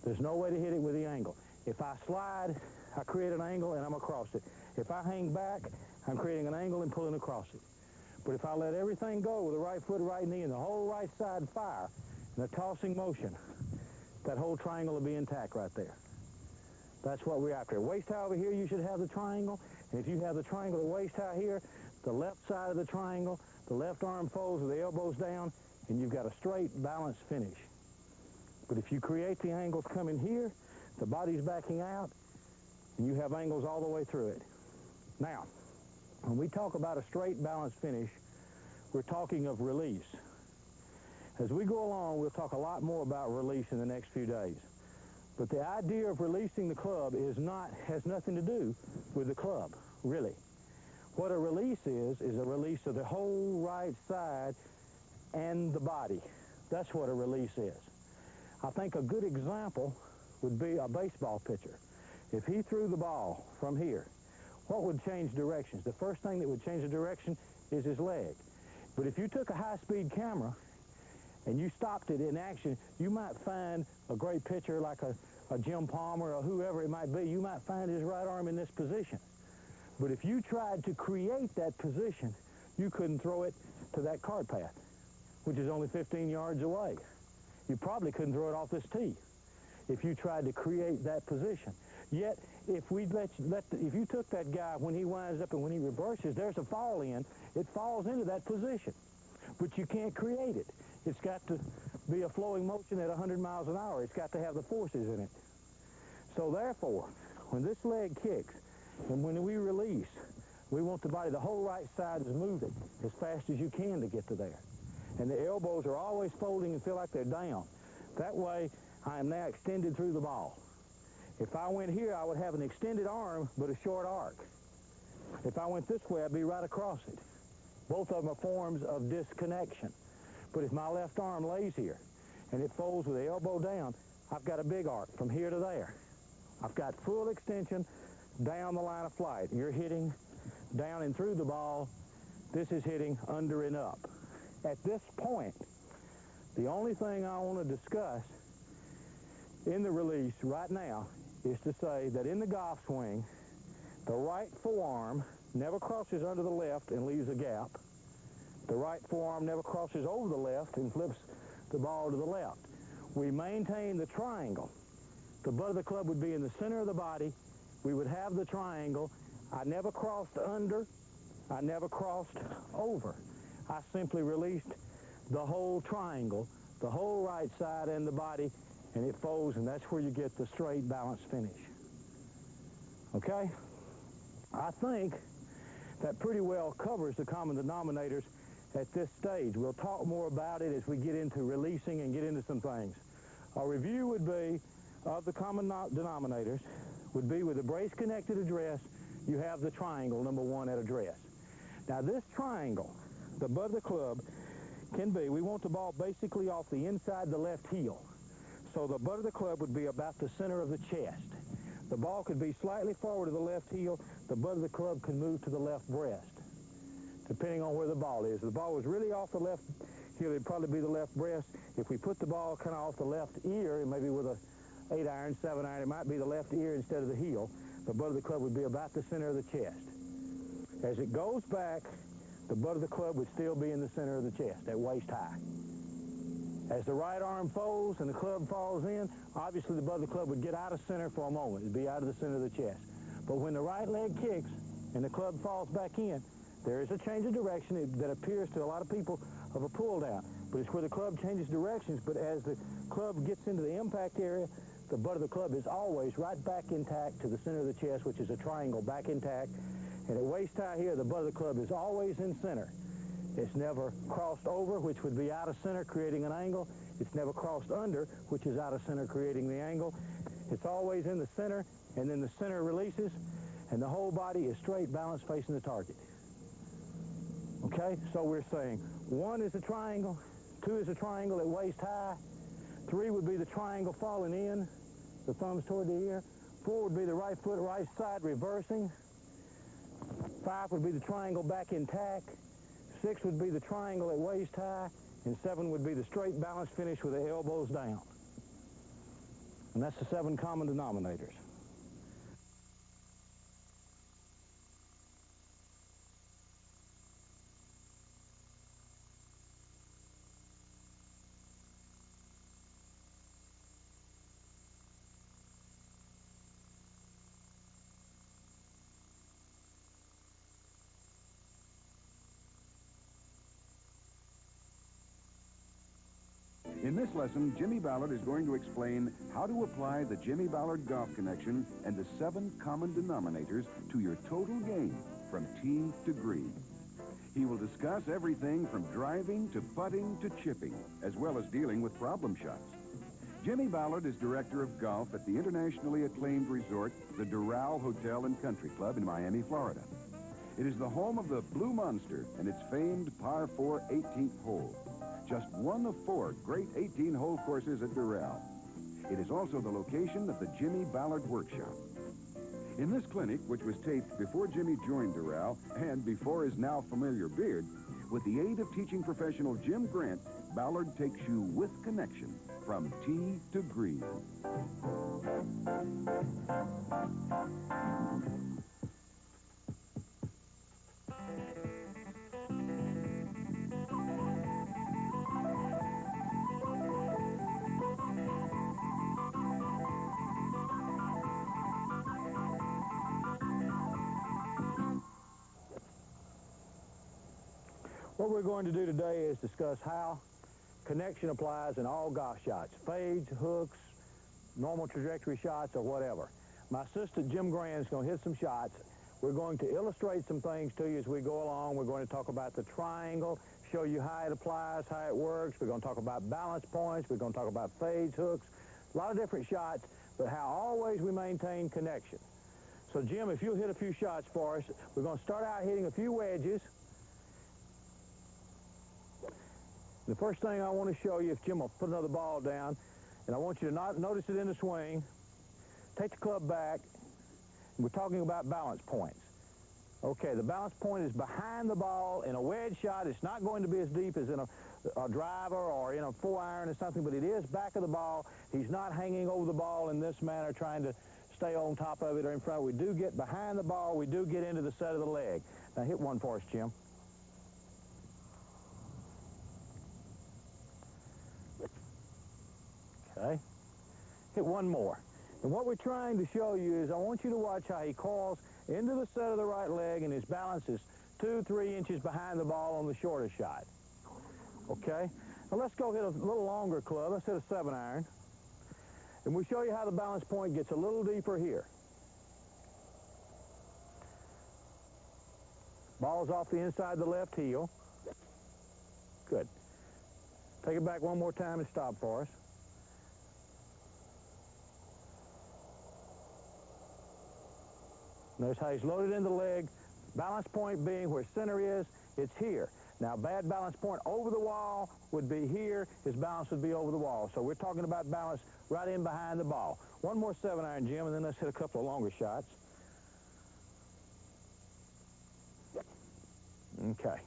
There's no way to hit it with the angle. If I slide, I create an angle and I'm across it. If I hang back, I'm creating an angle and pulling across it. But if I let everything go with the right foot, right knee, and the whole right side fire, in a tossing motion, that whole triangle will be intact right there. That's what we're after. Waist high over here, you should have the triangle. And if you have the triangle at waist high here, the left side of the triangle, the left arm folds with the elbows down, and you've got a straight, balanced finish. But if you create the angles coming here, the body's backing out, and you have angles all the way through it. Now, when we talk about a straight, balanced finish, we're talking of release. As we go along, we'll talk a lot more about release in the next few days. But the idea of releasing the club has nothing to do with the club, really. What a release is a release of the whole right side and the body. That's what a release is. I think a good example would be a baseball pitcher. If he threw the ball from here, what would change directions? The first thing that would change the direction is his leg. But if you took a high-speed camera and you stopped it in action, you might find a great pitcher like a Jim Palmer or whoever it might be. You might find his right arm in this position. But if you tried to create that position, you couldn't throw it to that cart path, which is only 15 yards away. You probably couldn't throw it off this tee if you tried to create that position. Yet, if you took that guy when he winds up and when he reverses, there's a fall in. It falls into that position, but you can't create it. It's got to be a flowing motion at 100 miles an hour. It's got to have the forces in it. So therefore, when this leg kicks and when we release, we want the body, the whole right side is moving as fast as you can to get to there. And the elbows are always folding and feel like they're down. That way, I am now extended through the ball. If I went here, I would have an extended arm, but a short arc. If I went this way, I'd be right across it. Both of them are forms of disconnection. But if my left arm lays here and it folds with the elbow down, I've got a big arc from here to there. I've got full extension down the line of flight. You're hitting down and through the ball. This is hitting under and up. At this point, the only thing I want to discuss in the release right now is to say that in the golf swing, the right forearm never crosses under the left and leaves a gap. The right forearm never crosses over the left and flips the ball to the left. We maintain the triangle. The butt of the club would be in the center of the body. We would have the triangle. I never crossed under. I never crossed over. I simply released the whole triangle, the whole right side and the body, and it folds, and that's where you get the straight, balanced finish. Okay? I think that pretty well covers the common denominators at this stage. We'll talk more about it as we get into releasing and get into some things. Our review would be of the common denominators would be with the brace-connected address, you have the triangle, number one, at address. Now this triangle, the butt of the club, can be, we want the ball basically off the inside the left heel. So the butt of the club would be about the center of the chest. The ball could be slightly forward to the left heel. The butt of the club can move to the left breast, depending on where the ball is. If the ball was really off the left heel, it'd probably be the left breast. If we put the ball kind of off the left ear, and maybe with a 8-iron, 7-iron, it might be the left ear instead of the heel. The butt of the club would be about the center of the chest. As it goes back, the butt of the club would still be in the center of the chest at waist high. As the right arm folds and the club falls in, obviously the butt of the club would get out of center for a moment. It'd be out of the center of the chest. But when the right leg kicks and the club falls back in, there is a change of direction that appears to a lot of people of a pull down. but it's where the club changes directions. But as the club gets into the impact area, the butt of the club is always right back intact to the center of the chest, which is a triangle back intact. And at waist high here, the butt of the club is always in center. It's never crossed over, which would be out of center, creating an angle. It's never crossed under, which is out of center, creating the angle. It's always in the center, and then the center releases, and the whole body is straight, balanced, facing the target. Okay, so we're saying 1 is a triangle, 2 is a triangle at waist high, 3 would be the triangle falling in, the thumbs toward the ear, 4 would be the right foot, right side reversing, 5 would be the triangle back intact, 6 would be the triangle at waist high, and 7 would be the straight balanced finish with the elbows down. And that's the 7 common denominators. In this lesson, Jimmy Ballard is going to explain how to apply the Jimmy Ballard Golf Connection and the 7 common denominators to your total game from tee to green. He will discuss everything from driving to putting to chipping, as well as dealing with problem shots. Jimmy Ballard is director of golf at the internationally acclaimed resort, the Doral Hotel and Country Club in Miami, Florida. It is the home of the Blue Monster and its famed par 4 18th hole. Just one of 4 great 18-hole courses at Doral. It is also the location of the Jimmy Ballard Workshop. In this clinic, which was taped before Jimmy joined Doral and before his now familiar beard, with the aid of teaching professional Jim Grant, Ballard takes you with connection from tee to green. What we're going to do today is discuss how connection applies in all golf shots, fades, hooks, normal trajectory shots, or whatever. My assistant, Jim Grant, is going to hit some shots. We're going to illustrate some things to you as we go along. We're going to talk about the triangle, show you how it applies, how it works. We're going to talk about balance points. We're going to talk about fades, hooks, a lot of different shots, but how always we maintain connection. So, Jim, if you'll hit a few shots for us, we're going to start out hitting a few wedges. The first thing I want to show you, if Jim will put another ball down, and I want you to not notice it in the swing. Take the club back. We're talking about balance points. Okay, the balance point is behind the ball. In a wedge shot, it's not going to be as deep as in a driver or in a 4-iron or something, but it is back of the ball. He's not hanging over the ball in this manner, trying to stay on top of it or in front. We do get behind the ball. We do get into the set of the leg. Now hit one for us, Jim. Okay. Hit one more. And what we're trying to show you is I want you to watch how he coils into the set of the right leg, and his balance is 2-3 inches behind the ball on the shorter shot. Okay? Now let's go hit a little longer club. Let's hit a 7-iron. And we show you how the balance point gets a little deeper here. Ball's off the inside of the left heel. Good. Take it back one more time and stop for us. Notice how he's loaded into the leg. Balance point being where center is, it's here. Now, bad balance point over the wall would be here. His balance would be over the wall. So we're talking about balance right in behind the ball. One more 7-iron, Jim, and then let's hit a couple of longer shots. Okay.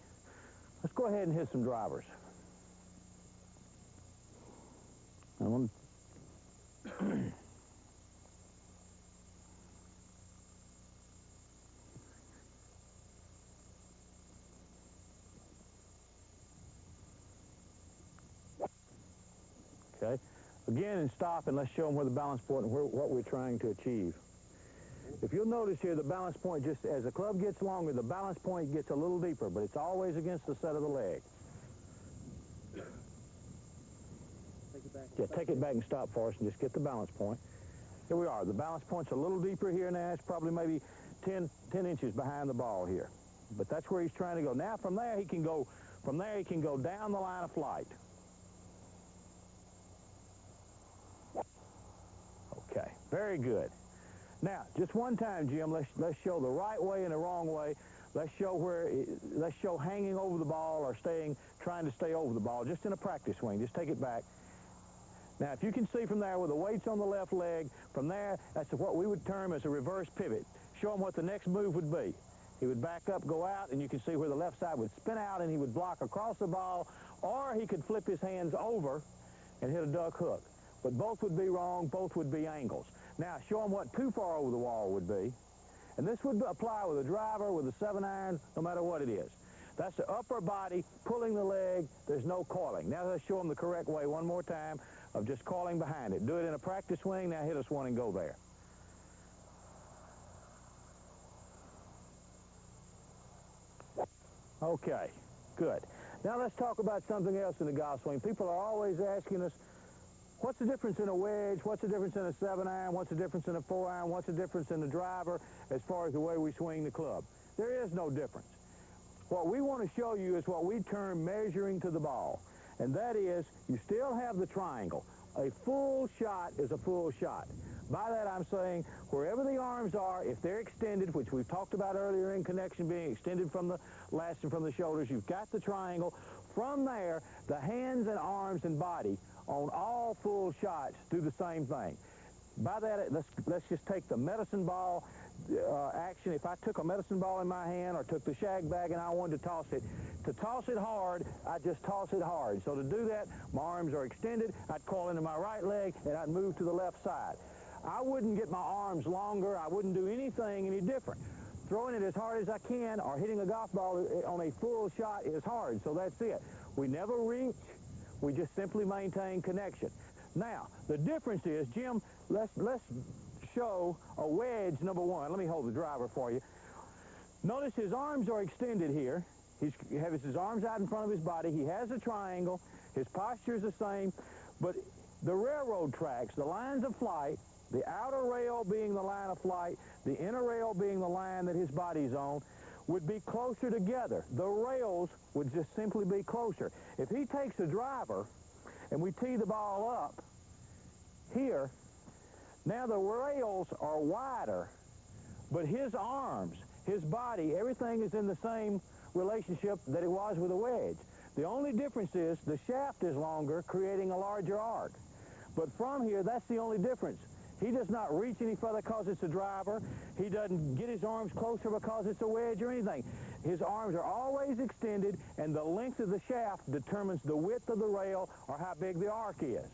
Let's go ahead and hit some drivers. Okay. Again, and stop, and let's show them where the balance point and what we're trying to achieve. If you'll notice here, the balance point, just as the club gets longer, the balance point gets a little deeper, but it's always against the set of the leg. Yeah, take it back and stop for us and just get the balance point. Here we are. The balance point's a little deeper here now. It's probably maybe 10 inches behind the ball here. But that's where he's trying to go. Now from there he can go down the line of flight. Okay, very good. Now, just one time, Jim, let's show the right way and the wrong way. Let's show hanging over the ball or trying to stay over the ball, just in a practice swing. Just take it back. Now, if you can see from there with the weights on the left leg, from there, that's what we would term as a reverse pivot. Show him what the next move would be. He would back up, go out, and you can see where the left side would spin out, and he would block across the ball, or he could flip his hands over and hit a duck hook. But both would be wrong, both would be angles. Now, show him what too far over the wall would be. And this would apply with a driver, with a 7-iron, no matter what it is. That's the upper body pulling the leg. There's no coiling. Now let's show him the correct way one more time of just coiling behind it. Do it in a practice swing. Now hit us one and go there. Okay, good. Now let's talk about something else in the golf swing. People are always asking us, what's the difference in a wedge? What's the difference in a 7-iron? What's the difference in a 4-iron? What's the difference in the driver as far as the way we swing the club? There is no difference. What we want to show you is what we term measuring to the ball. And that is, you still have the triangle. A full shot is a full shot. By that I'm saying, wherever the arms are, if they're extended, which we've talked about earlier in connection being extended from the lats and from the shoulders, you've got the triangle. From there, the hands and arms and body on all full shots do the same thing. By that, let's just take the medicine ball action. If I took a medicine ball in my hand or took the shag bag and I wanted to toss it hard, I just toss it hard. So to do that, my arms are extended. I'd coil into my right leg and I'd move to the left side. I wouldn't get my arms longer. I wouldn't do anything any different. Throwing it as hard as I can or hitting a golf ball on a full shot is hard. So that's it. We never reach. We just simply maintain connection. Now, the difference is, Jim, let's show a wedge number one. Let me hold the driver for you. Notice his arms are extended here. He has his arms out in front of his body. He has a triangle. His posture is the same. But the railroad tracks, the lines of flight, the outer rail being the line of flight, the inner rail being the line that his body's on, would be closer together. The rails would just simply be closer. If he takes a driver and we tee the ball up here, now the rails are wider, but his arms, his body, everything is in the same relationship that it was with a wedge. The only difference is the shaft is longer, creating a larger arc. But from here, that's the only difference. He does not reach any further because it's a driver. He doesn't get his arms closer because it's a wedge or anything. His arms are always extended, and the length of the shaft determines the width of the rail or how big the arc is.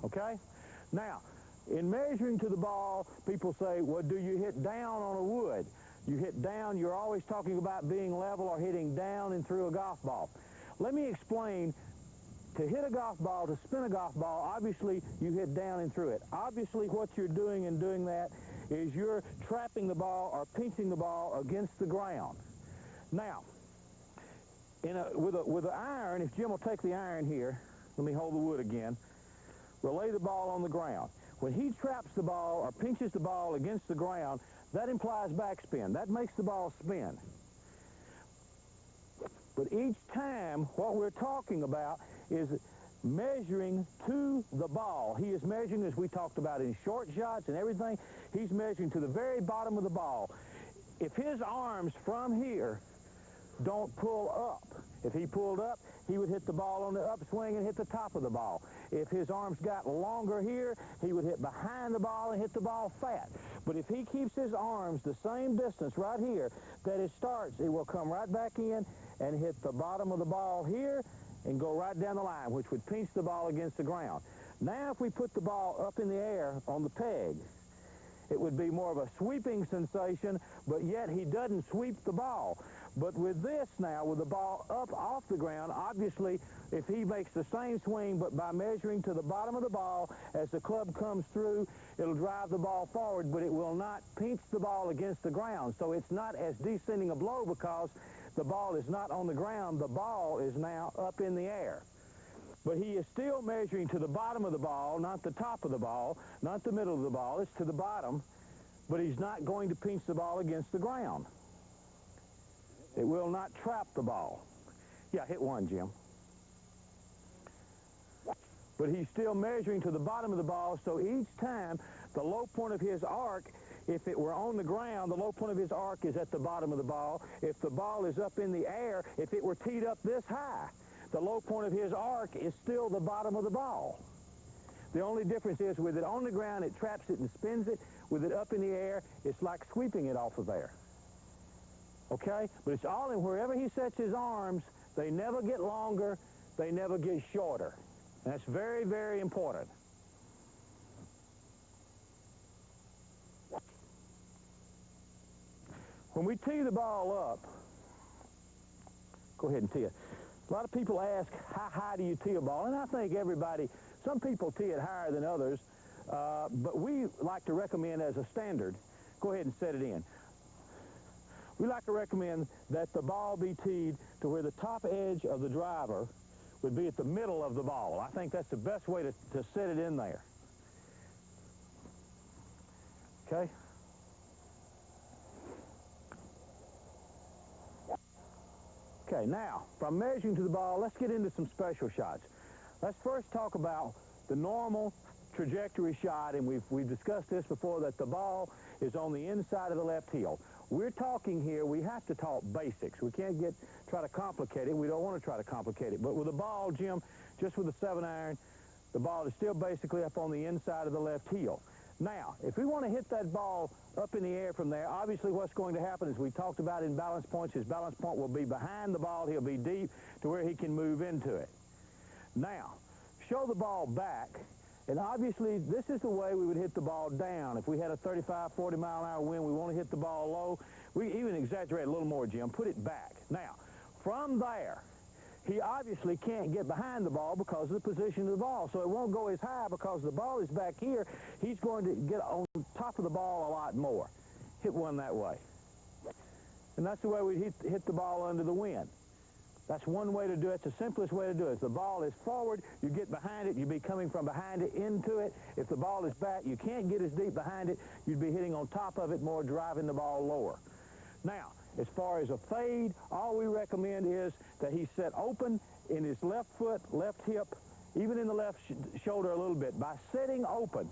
Okay? Now, in measuring to the ball, people say, well, do you hit down on a wood? You hit down, you're always talking about being level or hitting down and through a golf ball. Let me explain. To hit a golf ball, to spin a golf ball, obviously you hit down and through it. Obviously what you're doing in doing that is you're trapping the ball or pinching the ball against the ground. Now, with an iron, if Jim will take the iron here, let me hold the wood again, we'll lay the ball on the ground. When he traps the ball or pinches the ball against the ground, that implies backspin. That makes the ball spin. But each time, what we're talking about is measuring to the ball. He is measuring, as we talked about in short shots and everything, he's measuring to the very bottom of the ball. If his arms from here don't pull up, if he pulled up, he would hit the ball on the upswing and hit the top of the ball. If his arms got longer here, he would hit behind the ball and hit the ball fat. But if he keeps his arms the same distance right here that it starts, it will come right back in and hit the bottom of the ball here and go right down the line, which would pinch the ball against the ground. Now, if we put the ball up in the air on the peg, it would be more of a sweeping sensation, but yet he doesn't sweep the ball. But with this now, with the ball up off the ground, obviously, if he makes the same swing, but by measuring to the bottom of the ball, as the club comes through, it'll drive the ball forward, but it will not pinch the ball against the ground. So it's not as descending a blow because the ball is not on the ground. The ball is now up in the air. But he is still measuring to the bottom of the ball, not the top of the ball, not the middle of the ball. It's to the bottom, but he's not going to pinch the ball against the ground. It will not trap the ball. Yeah, hit one, Jim. But he's still measuring to the bottom of the ball, so each time the low point of his arc, if it were on the ground, the low point of his arc is at the bottom of the ball. If the ball is up in the air, if it were teed up this high, the low point of his arc is still the bottom of the ball. The only difference is with it on the ground, it traps it and spins it. With it up in the air, it's like sweeping it off of there. Okay? But it's all in wherever he sets his arms, they never get longer, they never get shorter. And that's very, very important. When we tee the ball up, go ahead and tee it. A lot of people ask, how high do you tee a ball? And I think everybody, some people tee it higher than others, but we like to recommend as a standard, go ahead and set it in. We like to recommend that the ball be teed to where the top edge of the driver would be at the middle of the ball. I think that's the best way to set it in there. Okay? Okay, now, from measuring to the ball, let's get into some special shots. Let's first talk about the normal trajectory shot, and we've discussed this before, that the ball is on the inside of the left heel. We're talking here, we have to talk basics. We can't try to complicate it. We don't want to try to complicate it. But with a ball, Jim, just with a 7-iron, the ball is still basically up on the inside of the left heel. Now, if we want to hit that ball up in the air from there, obviously what's going to happen, as we talked about in balance points, his balance point will be behind the ball. He'll be deep to where he can move into it. Now, show the ball back, and obviously this is the way we would hit the ball down. If we had a 35, 40 mile an hour wind, we want to hit the ball low. We even exaggerate a little more, Jim. Put it back. Now, from there, he obviously can't get behind the ball because of the position of the ball, so it won't go as high because the ball is back here. He's going to get on top of the ball a lot more. Hit one that way. And that's the way we hit the ball under the wind. That's one way to do it. It's the simplest way to do it. If the ball is forward, you get behind it, you'd be coming from behind it into it. If the ball is back, you can't get as deep behind it, you'd be hitting on top of it more, driving the ball lower. Now, as far as a fade, all we recommend is that he's set open in his left foot, left hip, even in the left shoulder a little bit. By setting open,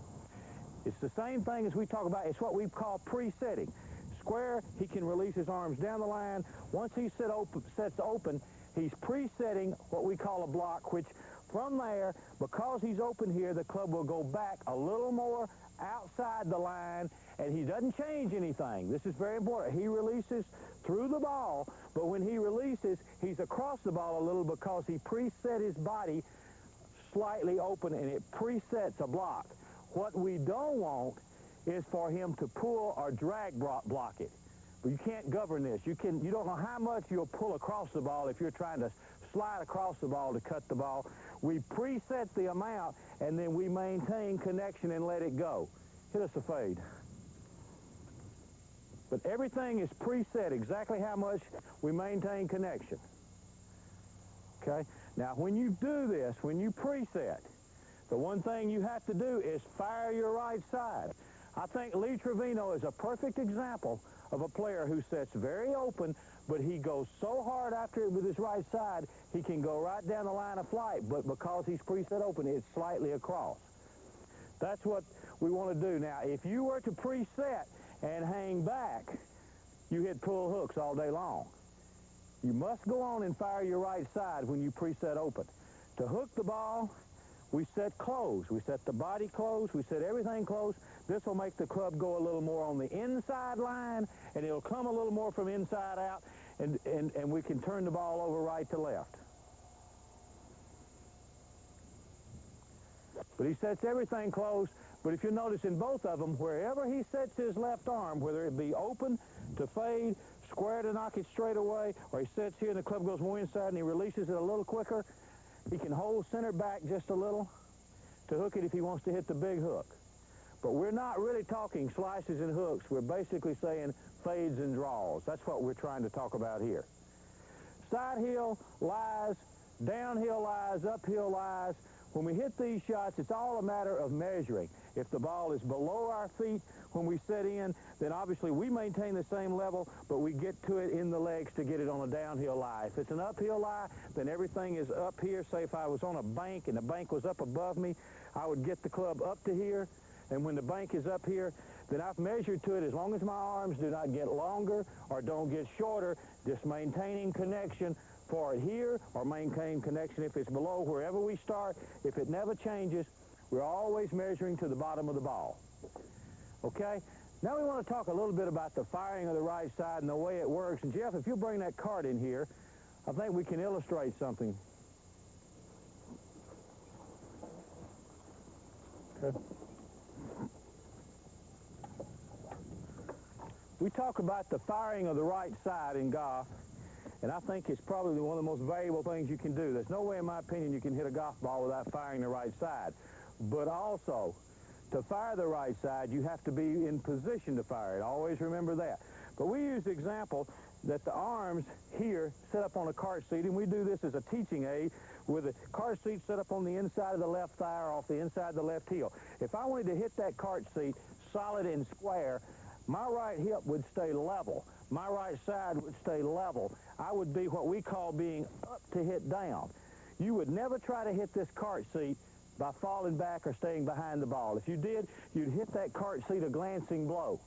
it's the same thing as we talk about. It's what we call pre-setting. Square, he can release his arms down the line. Once he sets open, he's pre-setting what we call a block, which from there, because he's open here, the club will go back a little more outside the line, and he doesn't change anything. This is very important. He releases through the ball, but when he releases, he's across the ball a little because he preset his body slightly open, and it presets a block. What we don't want is for him to pull or drag block it. But you can't govern this. You don't know how much you'll pull across the ball if you're trying to slide across the ball to cut the ball. We preset the amount, and then we maintain connection and let it go. Hit us a fade. But everything is preset, exactly how much we maintain connection. Okay? Now, when you do this, when you preset, the one thing you have to do is fire your right side. I think Lee Trevino is a perfect example of a player who sets very open, but he goes so hard after it with his right side, he can go right down the line of flight, but because he's preset open, it's slightly across. That's what we want to do. Now, if you were to preset and hang back, you hit pull hooks all day long. You must go on and fire your right side when you preset open. To hook the ball, we set close. We set the body close. We set everything close. This will make the club go a little more on the inside line, and it'll come a little more from inside out, and we can turn the ball over right to left. But he sets everything close. But if you notice in both of them, wherever he sets his left arm, whether it be open to fade, square to knock it straight away, or he sets here and the club goes more inside and he releases it a little quicker, he can hold center back just a little to hook it if he wants to hit the big hook. But we're not really talking slices and hooks. We're basically saying fades and draws. That's what we're trying to talk about here. Side heel lies Downhill lies, uphill lies. When we hit these shots, it's all a matter of measuring. If the ball is below our feet when we set in, then obviously we maintain the same level, but we get to it in the legs to get it on a downhill lie. If it's an uphill lie, then everything is up here. Say if I was on a bank and the bank was up above me, I would get the club up to here, and when the bank is up here, then I've measured to it as long as my arms do not get longer or don't get shorter, just maintaining connection for it here or maintain connection if it's below wherever we start. If it never changes, we're always measuring to the bottom of the ball. Okay? Now we want to talk a little bit about the firing of the right side and the way it works. And Jeff, if you'll bring that card in here, I think we can illustrate something. Okay. We talk about the firing of the right side in golf, and I think it's probably one of the most valuable things you can do. There's no way, in my opinion, you can hit a golf ball without firing the right side. But also, to fire the right side, you have to be in position to fire it. Always remember that. But we use the example that the arms here set up on a cart seat, and we do this as a teaching aid with the cart seat set up on the inside of the left thigh or off the inside of the left heel. If I wanted to hit that cart seat solid and square, my right hip would stay level. My right side would stay level. I would be what we call being up to hit down. You would never try to hit this cart seat by falling back or staying behind the ball. If you did, you'd hit that cart seat a glancing blow.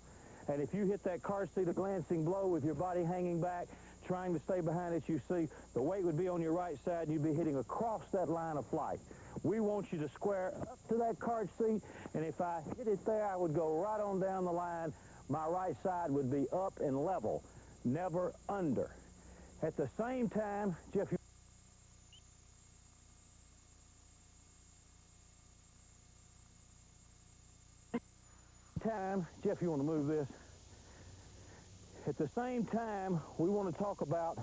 And if you hit that cart seat a glancing blow with your body hanging back, trying to stay behind it, you see, the weight would be on your right side and you'd be hitting across that line of flight. We want you to square up to that cart seat, and if I hit it there, I would go right on down the line. My right side would be up and level, never under. At the same time, Jeff, you want to move this? At the same time, we want to talk about,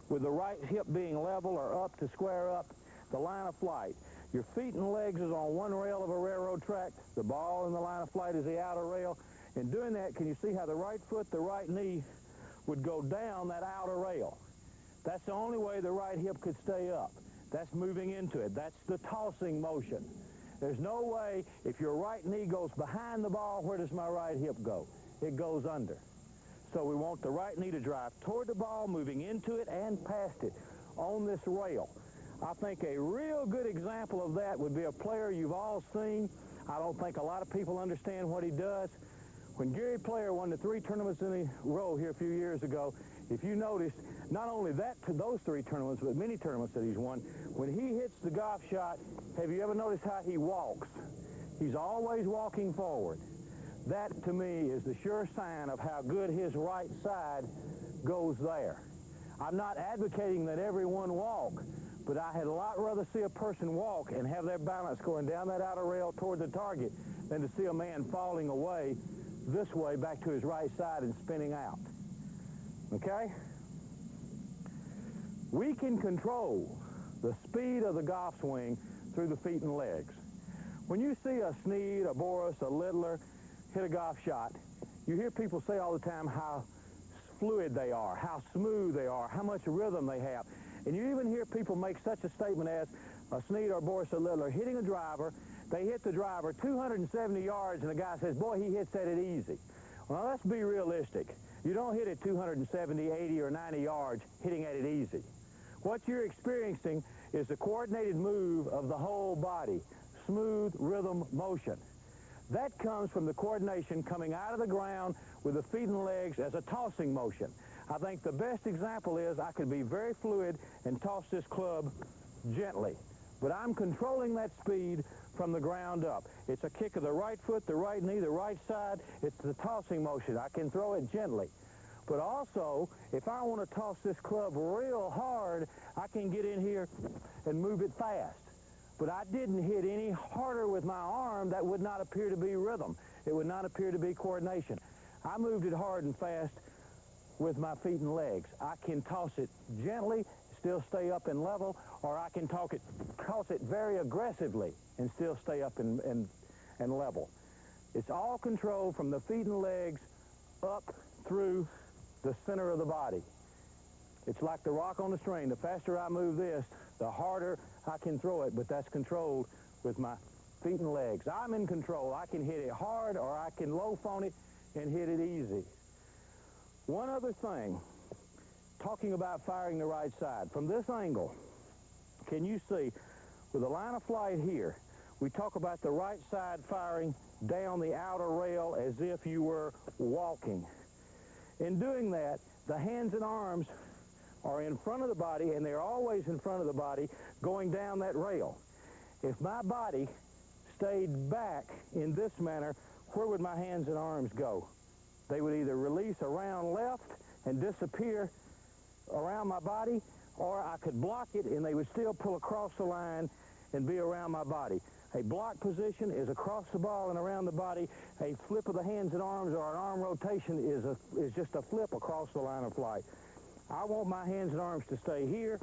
with the right hip being level or up to square up, the line of flight. Your feet and legs is on one rail of a railroad track. The ball in the line of flight is the outer rail. In doing that, can you see how the right foot, the right knee would go down that outer rail? That's the only way the right hip could stay up. That's moving into it. That's the tossing motion. There's no way, if your right knee goes behind the ball, where does my right hip go? It goes under. So we want the right knee to drive toward the ball, moving into it and past it on this rail. I think a real good example of that would be a player you've all seen. I don't think a lot of people understand what he does. When Gary Player won the 3 tournaments in a row here a few years ago, if you notice, not only those 3 tournaments, but many tournaments that he's won, when he hits the golf shot, have you ever noticed how he walks? He's always walking forward. That, to me, is the sure sign of how good his right side goes there. I'm not advocating that everyone walk, but I had a lot rather see a person walk and have their balance going down that outer rail toward the target than to see a man falling away this way back to his right side and spinning out. Okay? We can control the speed of the golf swing through the feet and legs. When you see a Snead, a Boris, a Littler hit a golf shot, you hear people say all the time how fluid they are, how smooth they are, how much rhythm they have. And you even hear people make such a statement as a Snead or Boris or Littler hitting a driver. They hit the driver 270 yards, and the guy says, boy, he hits at it easy. Well, let's be realistic. You don't hit it 270, 80, or 90 yards hitting at it easy. What you're experiencing is the coordinated move of the whole body, smooth rhythm motion. That comes from the coordination coming out of the ground with the feet and legs as a tossing motion. I think the best example is I could be very fluid and toss this club gently, but I'm controlling that speed from the ground up. It's a kick of the right foot, the right knee, the right side. It's the tossing motion. I can throw it gently. But also, if I want to toss this club real hard, I can get in here and move it fast. But I didn't hit any harder with my arm. That would not appear to be rhythm. It would not appear to be coordination. I moved it hard and fast with my feet and legs. I can toss it gently, still stay up and level, or I can toss it very aggressively and still stay up and level. It's all controlled from the feet and legs up through the center of the body. It's like the rock on the string. The faster I move this, the harder I can throw it, but that's controlled with my feet and legs. I'm in control. I can hit it hard or I can loaf on it and hit it easy. One other thing, talking about firing the right side. From this angle, can you see, with the line of flight here, we talk about the right side firing down the outer rail as if you were walking. In doing that, the hands and arms are in front of the body, and they're always in front of the body going down that rail. If my body stayed back in this manner, where would my hands and arms go? They would either release around left and disappear around my body, or I could block it and they would still pull across the line and be around my body. A block position is across the ball and around the body. A flip of the hands and arms or an arm rotation is just a flip across the line of flight. I want my hands and arms to stay here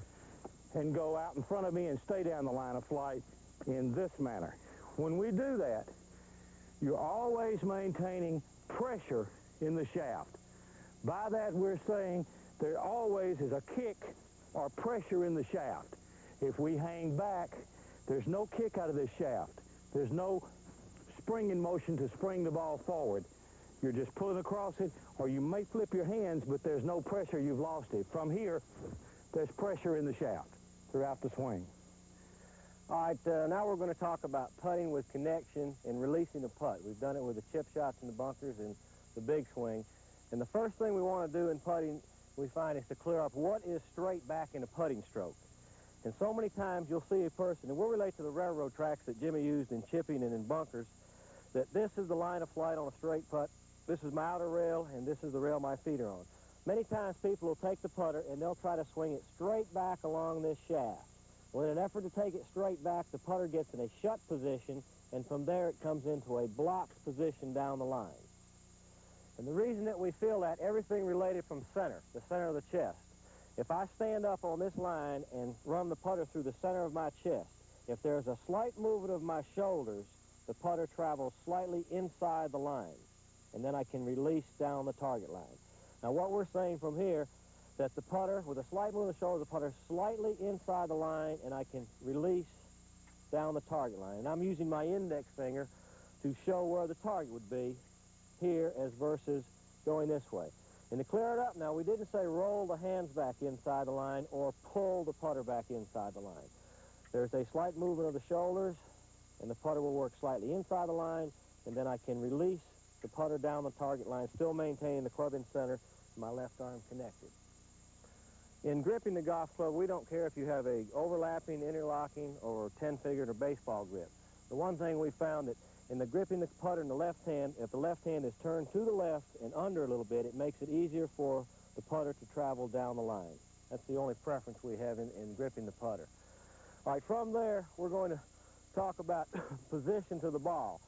and go out in front of me and stay down the line of flight in this manner. When we do that, you're always maintaining pressure in the shaft. By that, we're saying there always is a kick or pressure in the shaft. If we hang back, there's no kick out of this shaft. There's no springing motion to spring the ball forward. You're just pulling across it, or you may flip your hands, but there's no pressure. You've lost it. From here, there's pressure in the shaft throughout the swing. All right, now we're going to talk about putting with connection and releasing the putt. We've done it with the chip shots in the bunkers and the big swing. And the first thing we want to do in putting, we find, is to clear up what is straight back in a putting stroke. And so many times you'll see a person, and we'll relate to the railroad tracks that Jimmy used in chipping and in bunkers, that this is the line of flight on a straight putt, this is my outer rail, and this is the rail my feet are on. Many times people will take the putter and they'll try to swing it straight back along this shaft. Well, in an effort to take it straight back, the putter gets in a shut position, and from there it comes into a blocked position down the line. And the reason that we feel that, everything related from center, the center of the chest. If I stand up on this line and run the putter through the center of my chest, if there's a slight movement of my shoulders, the putter travels slightly inside the line, and then I can release down the target line. Now what we're saying from here, that the putter, with a slight movement of the shoulders, the putter slightly inside the line, and I can release down the target line. And I'm using my index finger to show where the target would be here as versus going this way. And to clear it up now, we didn't say roll the hands back inside the line or pull the putter back inside the line. There's a slight movement of the shoulders, and the putter will work slightly inside the line, and then I can release the putter down the target line, still maintaining the club in center, my left arm connected. In gripping the golf club, we don't care if you have a overlapping, interlocking, or 10-fingered or baseball grip. The one thing we found that in the gripping the putter in the left hand, if the left hand is turned to the left and under a little bit, it makes it easier for the putter to travel down the line. That's the only preference we have in gripping the putter. All right, from there, we're going to talk about position to the ball.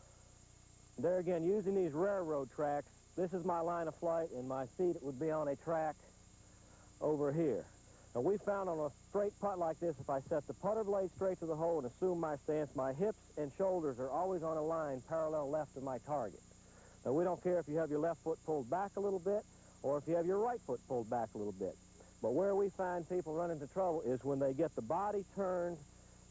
There again, using these railroad tracks, this is my line of flight, and my feet would be on a track over here. Now we found on a straight putt like this, if I set the putter blade straight to the hole and assume my stance, my hips and shoulders are always on a line parallel left of my target. Now we don't care if you have your left foot pulled back a little bit or if you have your right foot pulled back a little bit. But where we find people run into trouble is when they get the body turned.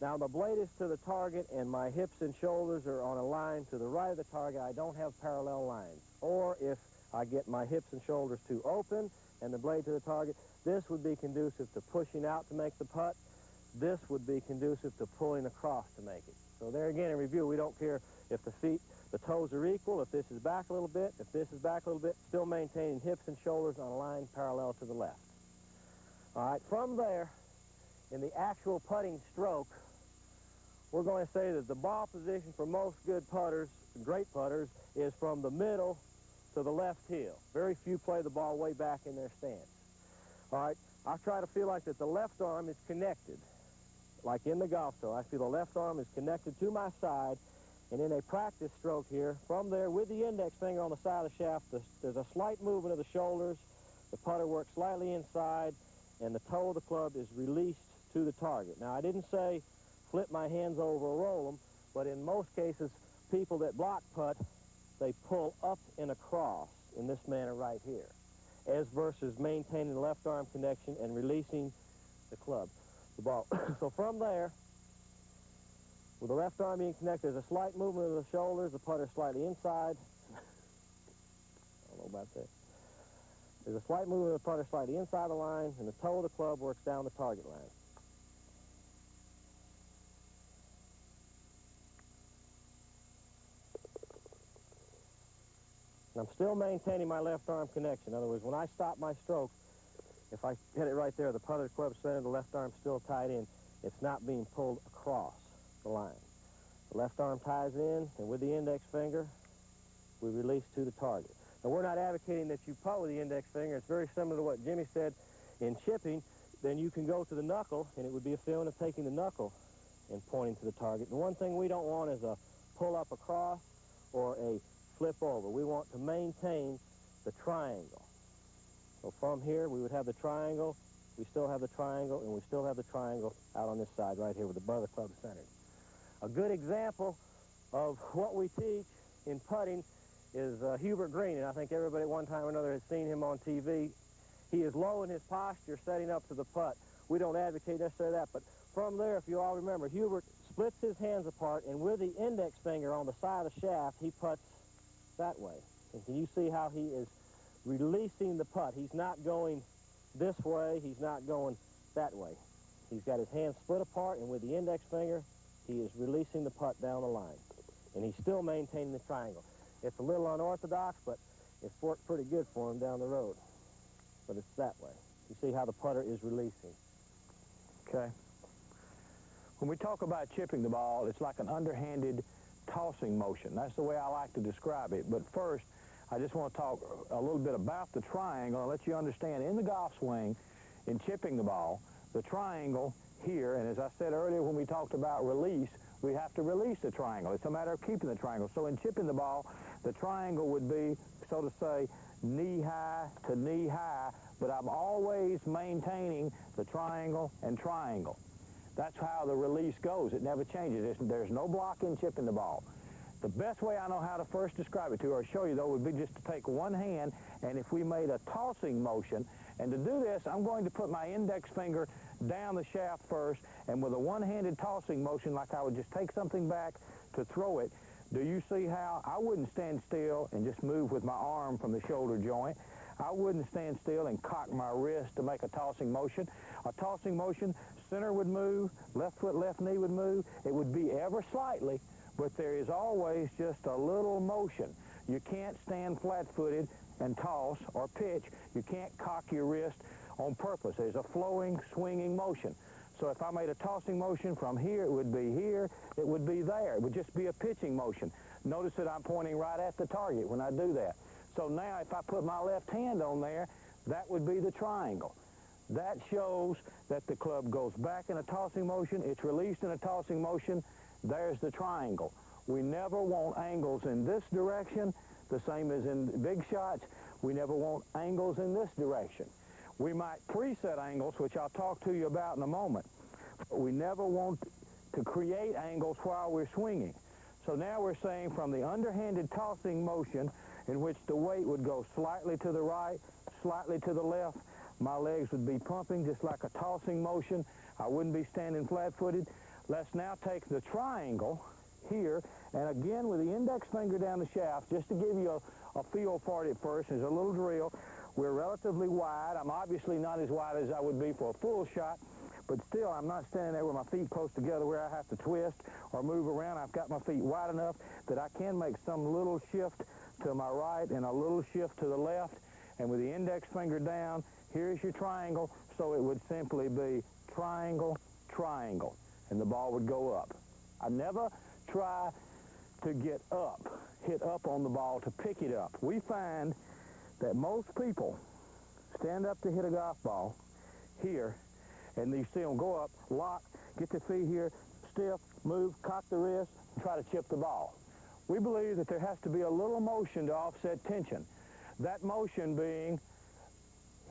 Now the blade is to the target and my hips and shoulders are on a line to the right of the target. I don't have parallel lines. Or if I get my hips and shoulders too open and the blade to the target, this would be conducive to pushing out to make the putt. This would be conducive to pulling across to make it. So there again, in review, we don't care if the feet, the toes are equal, if this is back a little bit, if this is back a little bit, still maintaining hips and shoulders on a line parallel to the left. All right, from there, in the actual putting stroke, we're going to say that the ball position for most good putters, great putters, is from the middle to the left heel. Very few play the ball way back in their stance. All right, I try to feel like that the left arm is connected, like in the golf stroke. I feel the left arm is connected to my side, and in a practice stroke here, from there with the index finger on the side of the shaft, there's a slight movement of the shoulders, the putter works slightly inside, and the toe of the club is released to the target. Now, I didn't say flip my hands over or roll them, but in most cases, people that block putt, they pull up and across in this manner right here. as versus maintaining the left arm connection and releasing the club, the ball. So from there, with the left arm being connected, there's a slight movement of the shoulders, the putter slightly inside. I don't know about that. There's a slight movement of the putter slightly inside the line, and the toe of the club works down the target line. And I'm still maintaining my left arm connection. In other words, when I stop my stroke, if I hit it right there, the putter club center, the left arm still tied in. It's not being pulled across the line. The left arm ties in, and with the index finger, we release to the target. Now, we're not advocating that you putt with the index finger. It's very similar to what Jimmy said in chipping. Then you can go to the knuckle, and it would be a feeling of taking the knuckle and pointing to the target. The one thing we don't want is a pull up across or a flip over. We want to maintain the triangle. So from here, we would have the triangle, we still have the triangle, and we still have the triangle out on this side right here with the brother club centered. A good example of what we teach in putting is Hubert Green, and I think everybody at one time or another has seen him on TV. He is low in his posture, setting up to the putt. We don't advocate necessarily that, but from there, if you all remember, Hubert splits his hands apart, and with the index finger on the side of the shaft, he putts that way. And can you see how he is releasing the putt? He's not going this way, he's not going that way. He's got his hands split apart, and with the index finger, he is releasing the putt down the line. And he's still maintaining the triangle. It's a little unorthodox, but it's worked pretty good for him down the road. But it's that way. You see how the putter is releasing. Okay. When we talk about chipping the ball, it's like an underhanded tossing motion. That's the way I like to describe it. But first, I just want to talk a little bit about the triangle and let you understand in the golf swing, in chipping the ball, the triangle here, and as I said earlier when we talked about release, we have to release the triangle. It's a matter of keeping the triangle. So in chipping the ball, the triangle would be, so to say, knee-high to knee-high, but I'm always maintaining the triangle and triangle. That's how the release goes. It never changes. There's no block in chipping the ball. The best way I know how to first describe it to you or show you, though, would be just to take one hand, and if we made a tossing motion, and to do this, I'm going to put my index finger down the shaft first, and with a one-handed tossing motion, like I would just take something back to throw it, do you see how I wouldn't stand still and just move with my arm from the shoulder joint? I wouldn't stand still and cock my wrist to make a tossing motion. A tossing motion, center would move, left foot, left knee would move. It would be ever slightly, but there is always just a little motion. You can't stand flat-footed and toss or pitch. You can't cock your wrist on purpose. There's a flowing, swinging motion. So if I made a tossing motion from here, it would be here, it would be there. It would just be a pitching motion. Notice that I'm pointing right at the target when I do that. So now if I put my left hand on there, that would be the triangle. That shows that the club goes back in a tossing motion, it's released in a tossing motion, there's the triangle. We never want angles in this direction, the same as in big shots. We never want angles in this direction. We might preset angles, which I'll talk to you about in a moment. But we never want to create angles while we're swinging. So now we're saying from the underhanded tossing motion, in which the weight would go slightly to the right, slightly to the left, my legs would be pumping just like a tossing motion. I wouldn't be standing flat-footed. Let's now take the triangle here, and again with the index finger down the shaft, just to give you a feel for it at first. There's a little drill. We're relatively wide. I'm obviously not as wide as I would be for a full shot, but still I'm not standing there with my feet close together where I have to twist or move around. I've got my feet wide enough that I can make some little shift to my right and a little shift to the left, and with the index finger down, here's your triangle, so it would simply be triangle, triangle, and the ball would go up. I never try to get up, hit up on the ball to pick it up. We find that most people stand up to hit a golf ball here, and you see them go up, lock, get their feet here, stiff, move, cock the wrist, and try to chip the ball. We believe that there has to be a little motion to offset tension. That motion being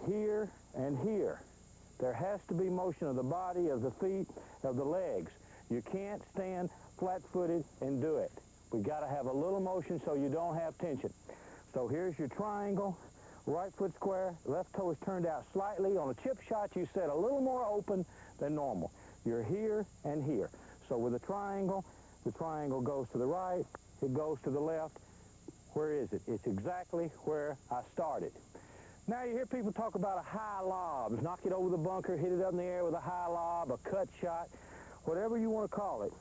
here and here. There has to be motion of the body, of the feet, of the legs. You can't stand flat-footed and do it. We got to have a little motion so you don't have tension. So here's your triangle. right foot square, left toe is turned out slightly. On a chip shot, you set a little more open than normal. You're here and here. So with the triangle goes to the right, it goes to the left. Where is it? It's exactly where I started. Now you hear people talk about a high lob. Knock it over the bunker, hit it up in the air with a high lob, a cut shot, whatever you want to call it.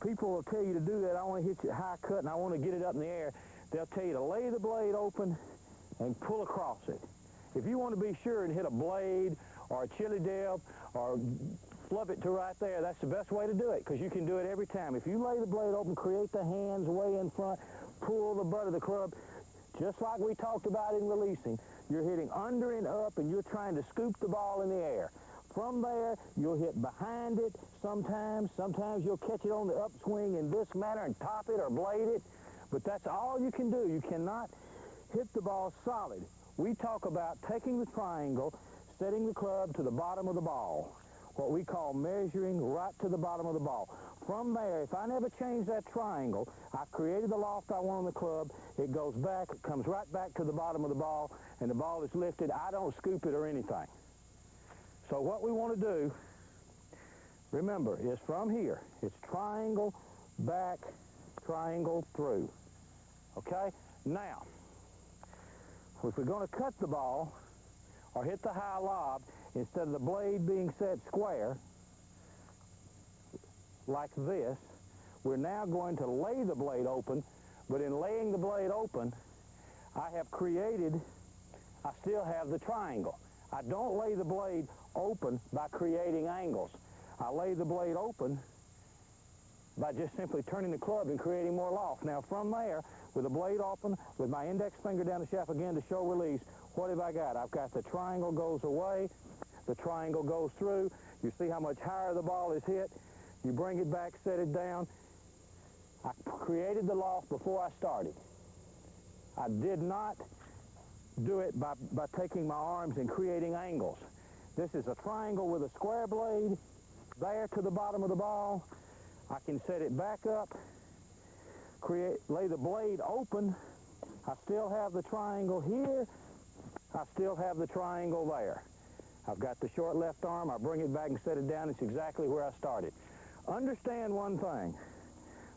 People will tell you to do that. I want to hit you high cut and I want to get it up in the air. They'll tell you to lay the blade open and pull across it. If you want to be sure and hit a blade or a chili deb or flub it to right there, that's the best way to do it because you can do it every time. If you lay the blade open, create the hands way in front, pull the butt of the club, just like we talked about in releasing, you're hitting under and up and you're trying to scoop the ball in the air. From there, you'll hit behind it sometimes. Sometimes you'll catch it on the upswing in this manner and top it or blade it. But that's all you can do. You cannot hit the ball solid. We talk about taking the triangle, setting the club to the bottom of the ball, what we call measuring right to the bottom of the ball. From there, if I never change that triangle, I've created the loft I want on the club, it goes back, it comes right back to the bottom of the ball, and the ball is lifted. I don't scoop it or anything. So what we want to do, remember, is from here. It's triangle, back, triangle, through. Okay? Now, if we're going to cut the ball or hit the high lob, instead of the blade being set square, like this, we're now going to lay the blade open, but in laying the blade open, I still have the triangle. I don't lay the blade open by creating angles. I lay the blade open by just simply turning the club and creating more loft. Now from there, with the blade open, with my index finger down the shaft again to show release, what have I got? I've got the triangle goes away, the triangle goes through. You see how much higher the ball is hit. You bring it back, set it down. I created the loft before I started. I did not do it by taking my arms and creating angles. This is a triangle with a square blade there to the bottom of the ball. I can set it back up, lay the blade open. I still have the triangle here. I still have the triangle there. I've got the short left arm. I bring it back and set it down. It's exactly where I started. Understand one thing.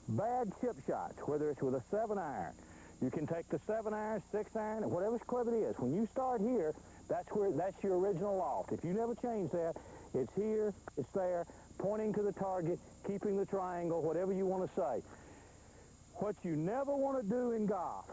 Bad chip shots, whether it's with a 7-iron, you can take the 7-iron, 6-iron, whatever club it is. When you start here, that's your original loft. If you never change that, it's here, it's there, pointing to the target, keeping the triangle, whatever you want to say. What you never want to do in golf,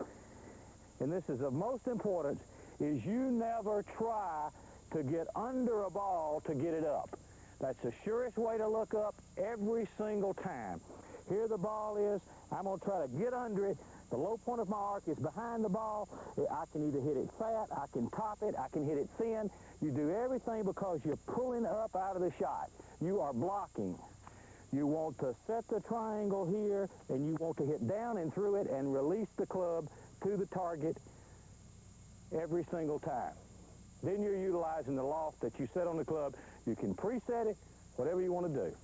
and this is of most importance, is you never try to get under a ball to get it up. That's the surest way to look up every single time. Here the ball is. I'm going to try to get under it. The low point of my arc is behind the ball. I can either hit it fat, I can top it, I can hit it thin. You do everything because you're pulling up out of the shot. You are blocking. You want to set the triangle here, and you want to hit down and through it and release the club to the target every single time. Then you're utilizing the loft that you set on the club. You can preset it, whatever you want to do.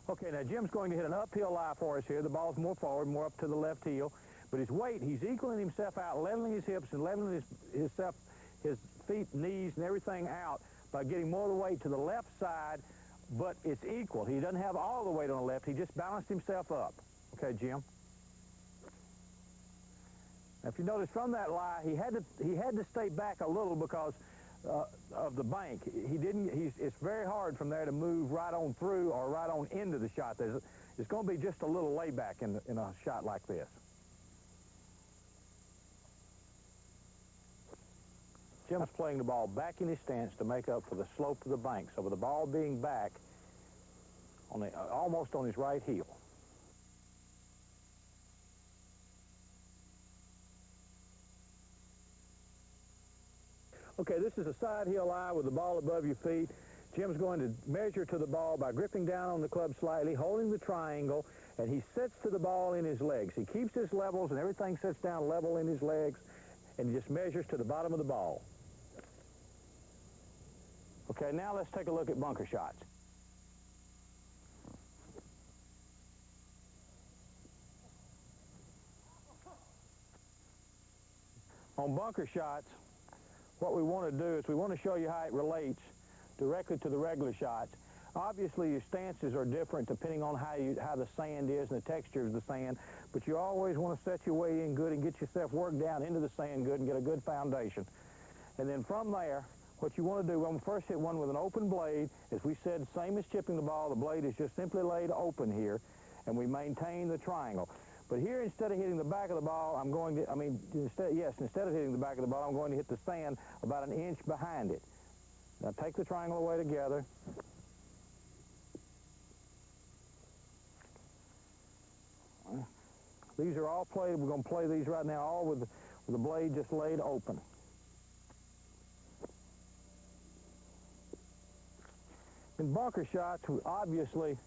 Okay, now Jim's going to hit an uphill lie for us here. The ball's more forward, more up to the left heel. But his weight, he's equaling himself out, leveling his hips and leveling his feet, knees, and everything out by getting more of the weight to the left side, but it's equal. He doesn't have all the weight on the left. He just balanced himself up. Okay, Jim? Now, if you notice from that lie, he had to stay back a little because of the bank. It's very hard from there to move right on through or right on into the shot. It's going to be just a little layback in a shot like this. Jim's playing the ball back in his stance to make up for the slope of the bank. So with the ball being back, almost on his right heel. Okay, this is a side heel lie with the ball above your feet. Jim's going to measure to the ball by gripping down on the club slightly, holding the triangle, and he sets to the ball in his legs. He keeps his levels, and everything sets down level in his legs, and he just measures to the bottom of the ball. Okay, now let's take a look at bunker shots. On bunker shots, what we want to do is we want to show you how it relates directly to the regular shots. Obviously, your stances are different depending on how the sand is and the texture of the sand, but you always want to set your way in good and get yourself worked down into the sand good and get a good foundation. And then from there, what you want to do, we're going to first hit one with an open blade. As we said, same as chipping the ball, the blade is just simply laid open here, and we maintain the triangle. But here, instead of hitting the back of the ball, instead of hitting the back of the ball, I'm going to hit the sand about an inch behind it. Now take the triangle away together. These are all played. We're going to play these right now, all with the blade just laid open. In bunker shots, obviously,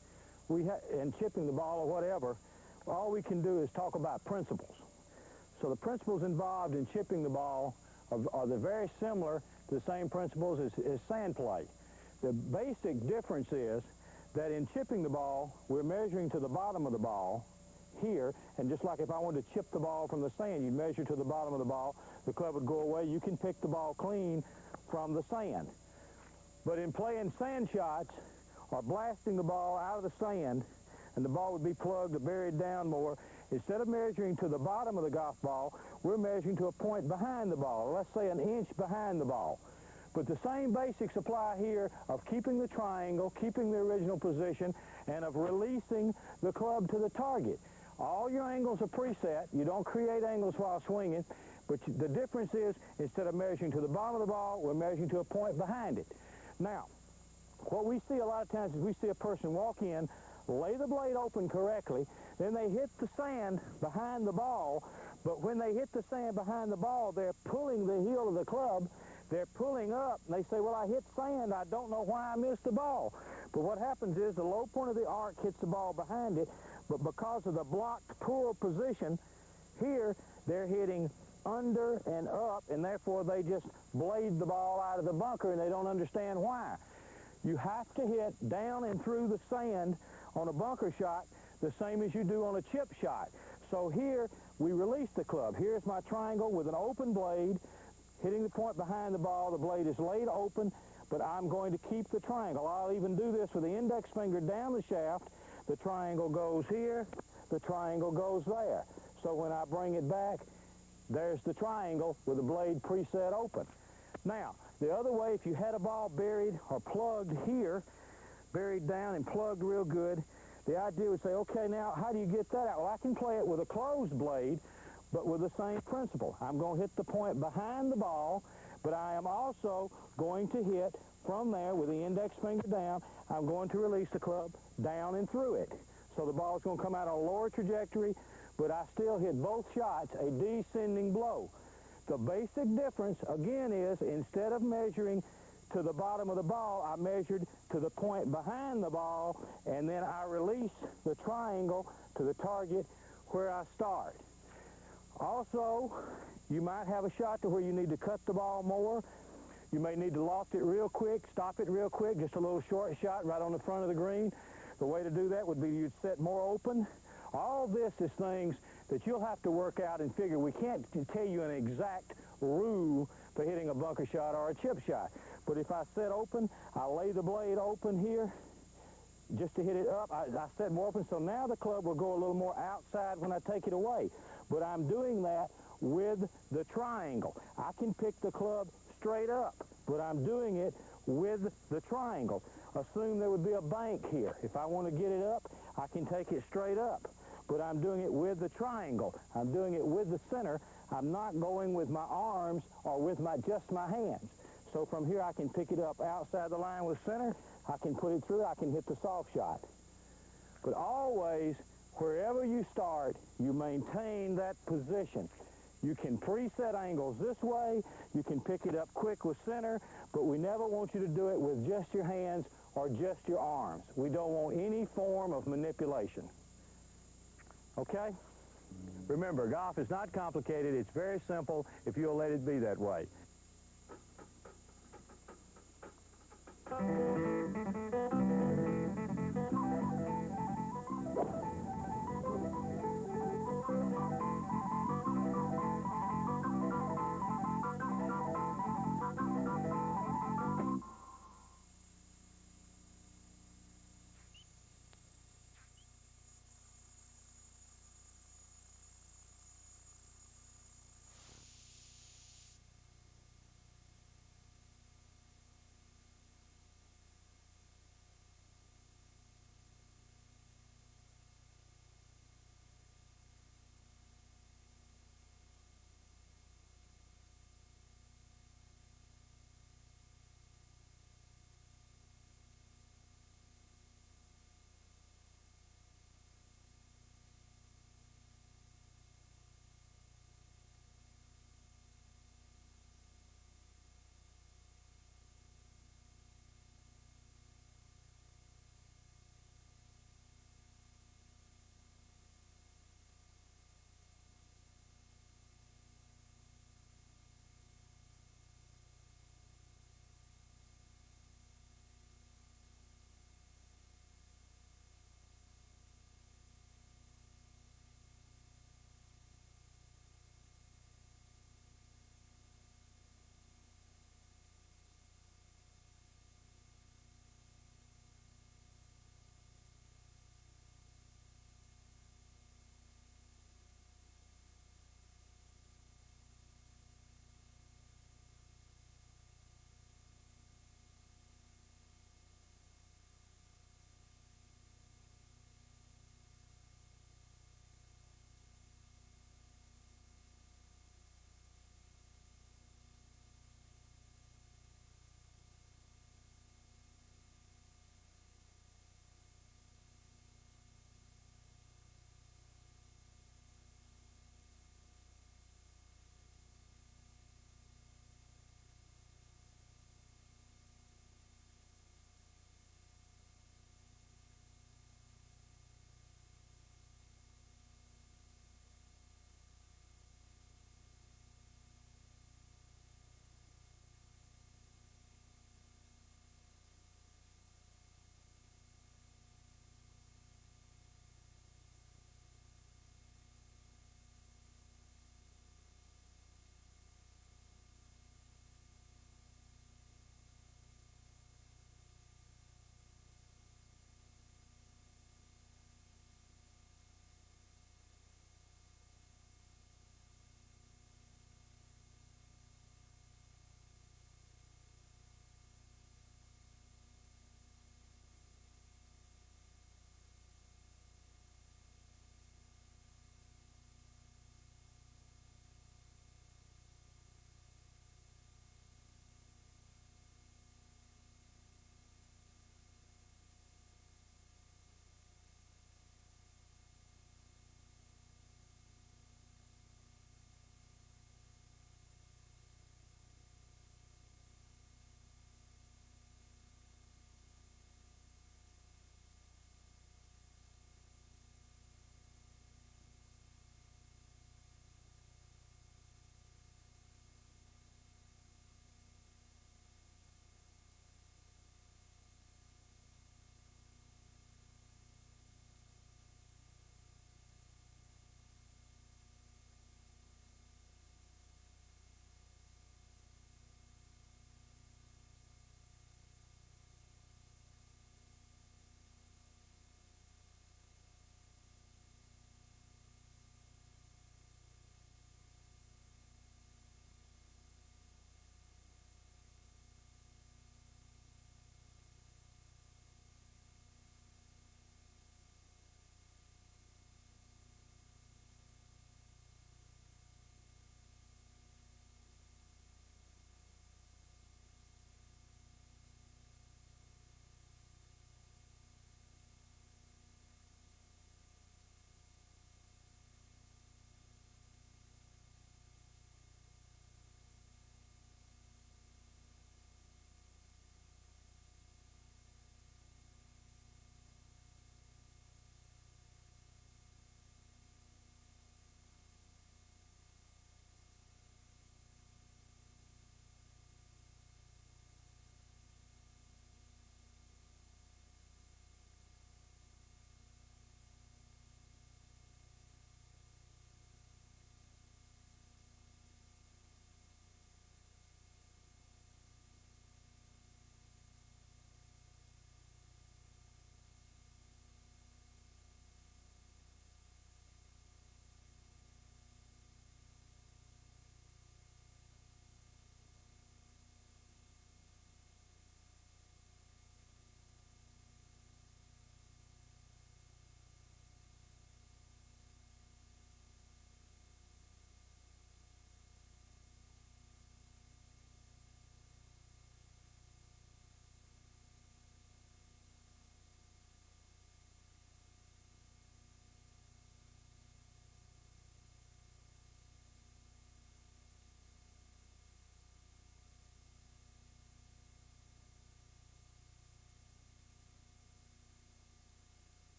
and chipping the ball or whatever, all we can do is talk about principles. So the principles involved in chipping the ball are very similar to the same principles as sand play. The basic difference is that in chipping the ball, we're measuring to the bottom of the ball here, and just like if I wanted to chip the ball from the sand, you'd measure to the bottom of the ball, the club would go away. You can pick the ball clean from the sand. But in playing sand shots, or blasting the ball out of the sand, and the ball would be plugged or buried down more, instead of measuring to the bottom of the golf ball, we're measuring to a point behind the ball, let's say an inch behind the ball. But the same basics apply here of keeping the triangle, keeping the original position, and of releasing the club to the target. All your angles are preset. You don't create angles while swinging, but the difference is instead of measuring to the bottom of the ball, we're measuring to a point behind it. Now, what we see a lot of times is we see a person walk in, lay the blade open correctly, then they hit the sand behind the ball, but when they hit the sand behind the ball, they're pulling the heel of the club, they're pulling up, and they say, well, I hit sand, I don't know why I missed the ball. But what happens is the low point of the arc hits the ball behind it, but because of the blocked pull position, here they're hitting under and up, and therefore they just blade the ball out of the bunker, and they don't understand why. You have to hit down and through the sand on a bunker shot the same as you do on a chip shot. So here, we release the club. Here's my triangle with an open blade, hitting the point behind the ball. The blade is laid open, but I'm going to keep the triangle. I'll even do this with the index finger down the shaft. The triangle goes here, the triangle goes there. So when I bring it back, there's the triangle with the blade preset open. Now, the other way, if you had a ball buried or plugged here, buried down and plugged real good, the idea would say, okay, now how do you get that out? Well, I can play it with a closed blade, but with the same principle. I'm going to hit the point behind the ball, but I am also going to hit from there with the index finger down. I'm going to release the club down and through it. So the ball's going to come out on a lower trajectory, but I still hit both shots a descending blow. The basic difference, again, is instead of measuring to the bottom of the ball, I measured to the point behind the ball, and then I release the triangle to the target where I start. Also, you might have a shot to where you need to cut the ball more. You may need to loft it real quick, stop it real quick, just a little short shot right on the front of the green. The way to do that would be you'd set more open. All this is things that you'll have to work out and figure. We can't tell you an exact rule for hitting a bunker shot or a chip shot. But if I set open, I lay the blade open here just to hit it up. I set more open, so now the club will go a little more outside when I take it away. But I'm doing that with the triangle. I can pick the club straight up, but I'm doing it with the triangle. Assume there would be a bank here. If I want to get it up, I can take it straight up, but I'm doing it with the triangle. I'm doing it with the center. I'm not going with my arms or with just my hands. So from here, I can pick it up outside the line with center. I can put it through. I can hit the soft shot. But always, wherever you start, you maintain that position. You can preset angles this way. You can pick it up quick with center, but we never want you to do it with just your hands or just your arms. We don't want any form of manipulation. Okay? Remember, golf is not complicated. It's very simple if you'll let it be that way.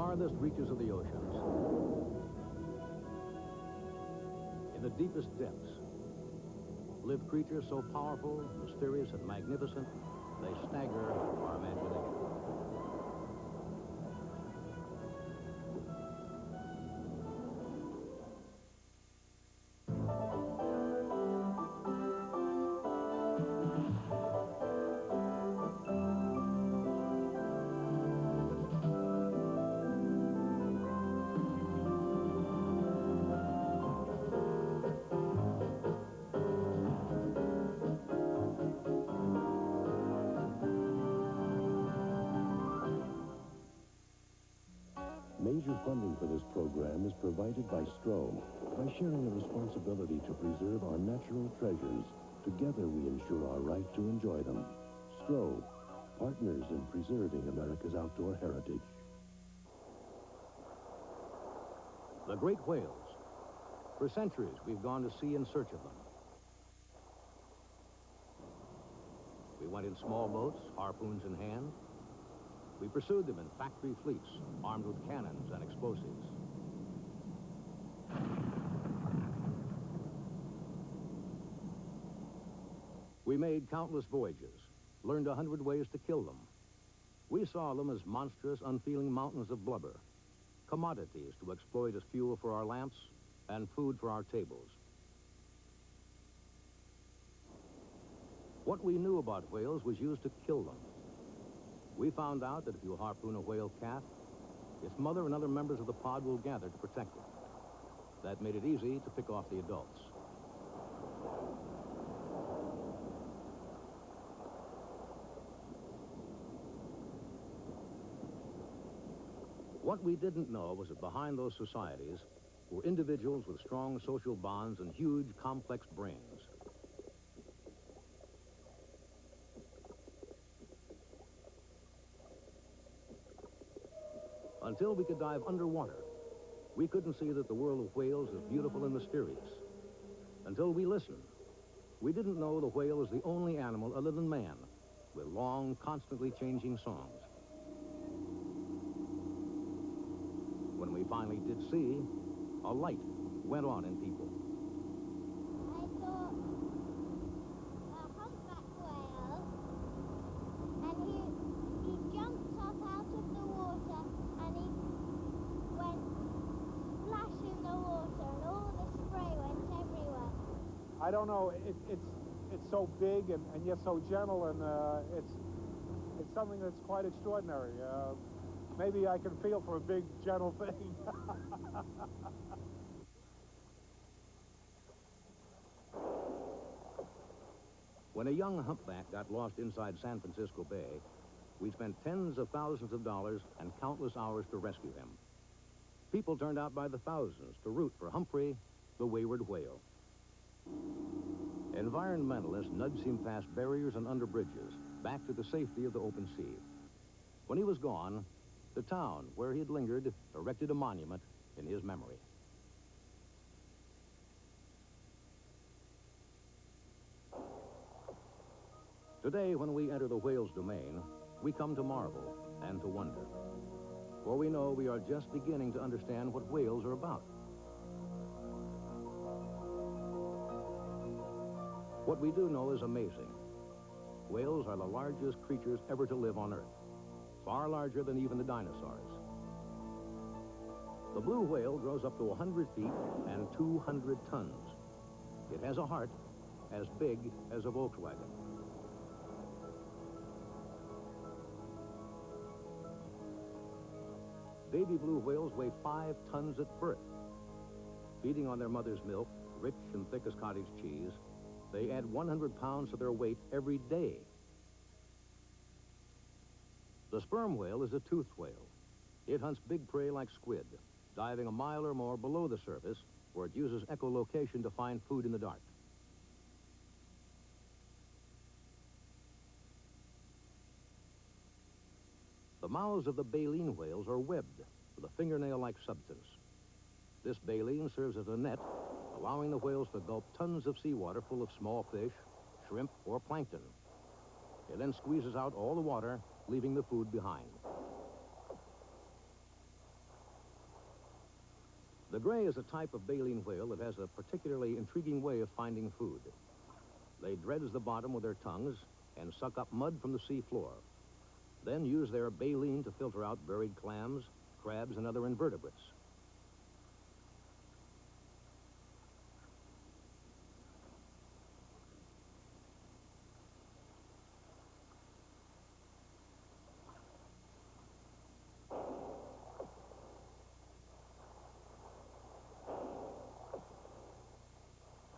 farthest reaches of the oceans, in the deepest depths, live creatures so powerful, mysterious, and magnificent, they stagger our imagination. Major funding for this program is provided by STRO. By sharing the responsibility to preserve our natural treasures, together we ensure our right to enjoy them. STRO, partners in preserving America's outdoor heritage. The great whales. For centuries, we've gone to sea in search of them. We went in small boats, harpoons in hand. We pursued them in factory fleets, armed with cannons and explosives. We made countless voyages, learned 100 ways to kill them. We saw them as monstrous, unfeeling mountains of blubber, commodities to exploit as fuel for our lamps and food for our tables. What we knew about whales was used to kill them. We found out that if you harpoon a whale calf, its mother and other members of the pod will gather to protect it. That made it easy to pick off the adults. What we didn't know was that behind those societies were individuals with strong social bonds and huge, complex brains. Until we could dive underwater, we couldn't see that the world of whales is beautiful and mysterious. Until we listened, we didn't know the whale is the only animal other than man with long, constantly changing songs. When we finally did see, a light went on in people. I saw a humpback whale, and he jumped up out of the water, and he went splash in the water, and all the spray went everywhere. I don't know. It's so big and yet so gentle, and it's something that's quite extraordinary. Maybe I can feel for a big, gentle thing. When a young humpback got lost inside San Francisco Bay, we spent tens of thousands of dollars and countless hours to rescue him. People turned out by the thousands to root for Humphrey, the wayward whale. Environmentalists nudged him past barriers and under bridges, back to the safety of the open sea. When he was gone, the town where he had lingered erected a monument in his memory. Today, when we enter the whale's domain, we come to marvel and to wonder. For we know we are just beginning to understand what whales are about. What we do know is amazing. Whales are the largest creatures ever to live on Earth, far larger than even the dinosaurs. The blue whale grows up to 100 feet and 200 tons. It has a heart as big as a Volkswagen. Baby blue whales weigh 5 tons at birth. Feeding on their mother's milk, rich and thick as cottage cheese, they add 100 pounds to their weight every day. The sperm whale is a toothed whale. It hunts big prey like squid, diving a mile or more below the surface, where it uses echolocation to find food in the dark. The mouths of the baleen whales are webbed with a fingernail-like substance. This baleen serves as a net, allowing the whales to gulp tons of seawater full of small fish, shrimp, or plankton. It then squeezes out all the water, leaving the food behind. The gray is a type of baleen whale that has a particularly intriguing way of finding food. They dredge the bottom with their tongues and suck up mud from the sea floor. Then use their baleen to filter out buried clams, crabs, and other invertebrates.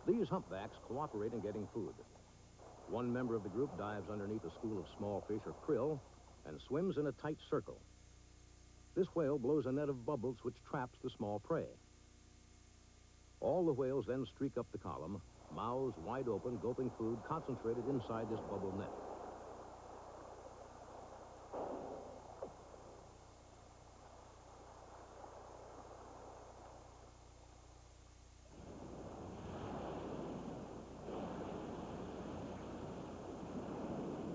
These humpbacks cooperate in getting food. One member of the group dives underneath a school of small fish or krill and swims in a tight circle. This whale blows a net of bubbles which traps the small prey. All the whales then streak up the column, mouths wide open, gulping food concentrated inside this bubble net.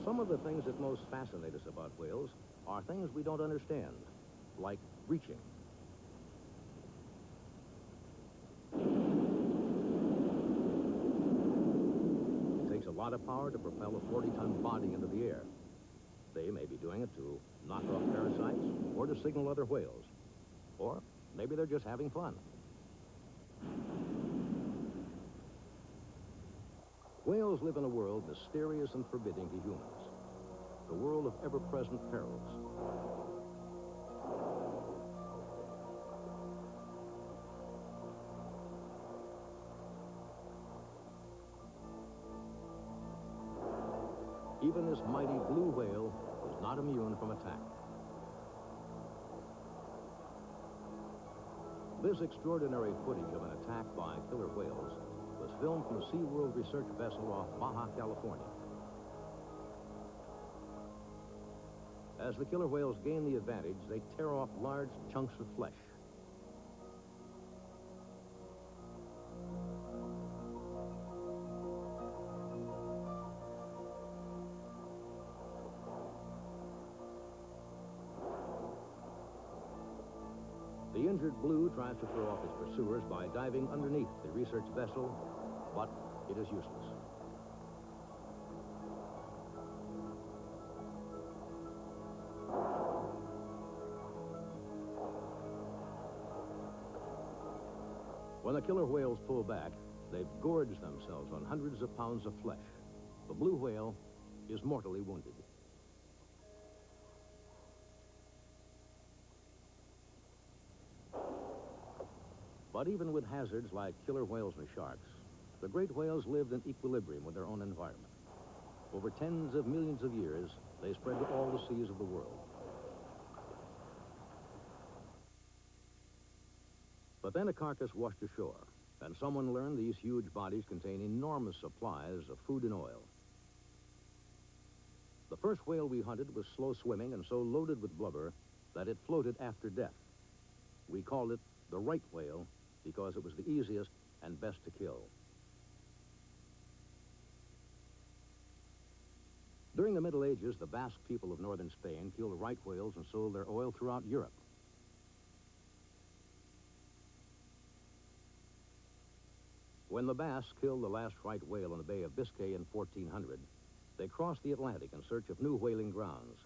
Some of the things that most fascinate us about whales are things we don't understand, like reaching. It takes a lot of power to propel a 40-ton body into the air. They may be doing it to knock off parasites or to signal other whales. Or maybe they're just having fun. Whales live in a world mysterious and forbidding to humans, the world of ever-present perils. Even this mighty blue whale is not immune from attack. This extraordinary footage of an attack by killer whales was filmed from a SeaWorld research vessel off Baja, California. As the killer whales gain the advantage, they tear off large chunks of flesh. The injured blue tries to throw off his pursuers by diving underneath the research vessel, but it is useless. When the killer whales pull back, they've gorged themselves on hundreds of pounds of flesh. The blue whale is mortally wounded. But even with hazards like killer whales and sharks, the great whales lived in equilibrium with their own environment. Over tens of millions of years, they spread to all the seas of the world. But then a carcass washed ashore, and someone learned these huge bodies contain enormous supplies of food and oil. The first whale we hunted was slow swimming and so loaded with blubber that it floated after death. We called it the right whale because it was the easiest and best to kill. During the Middle Ages, the Basque people of northern Spain killed right whales and sold their oil throughout Europe. When the Basques killed the last right whale in the Bay of Biscay in 1400, they crossed the Atlantic in search of new whaling grounds.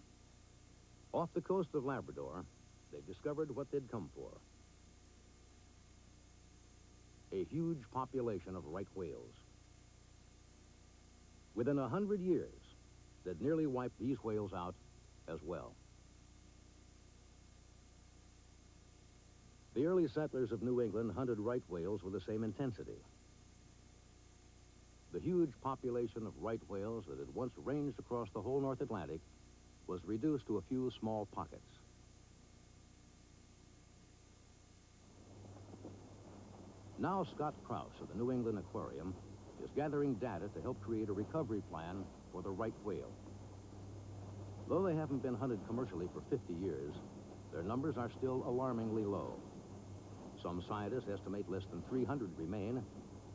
Off the coast of Labrador, they discovered what they'd come for: a huge population of right whales. Within 100 years, they'd nearly wiped these whales out as well. The early settlers of New England hunted right whales with the same intensity. The huge population of right whales that had once ranged across the whole North Atlantic was reduced to a few small pockets. Now Scott Krause of the New England Aquarium is gathering data to help create a recovery plan for the right whale. Though they haven't been hunted commercially for 50 years, their numbers are still alarmingly low. Some scientists estimate less than 300 remain,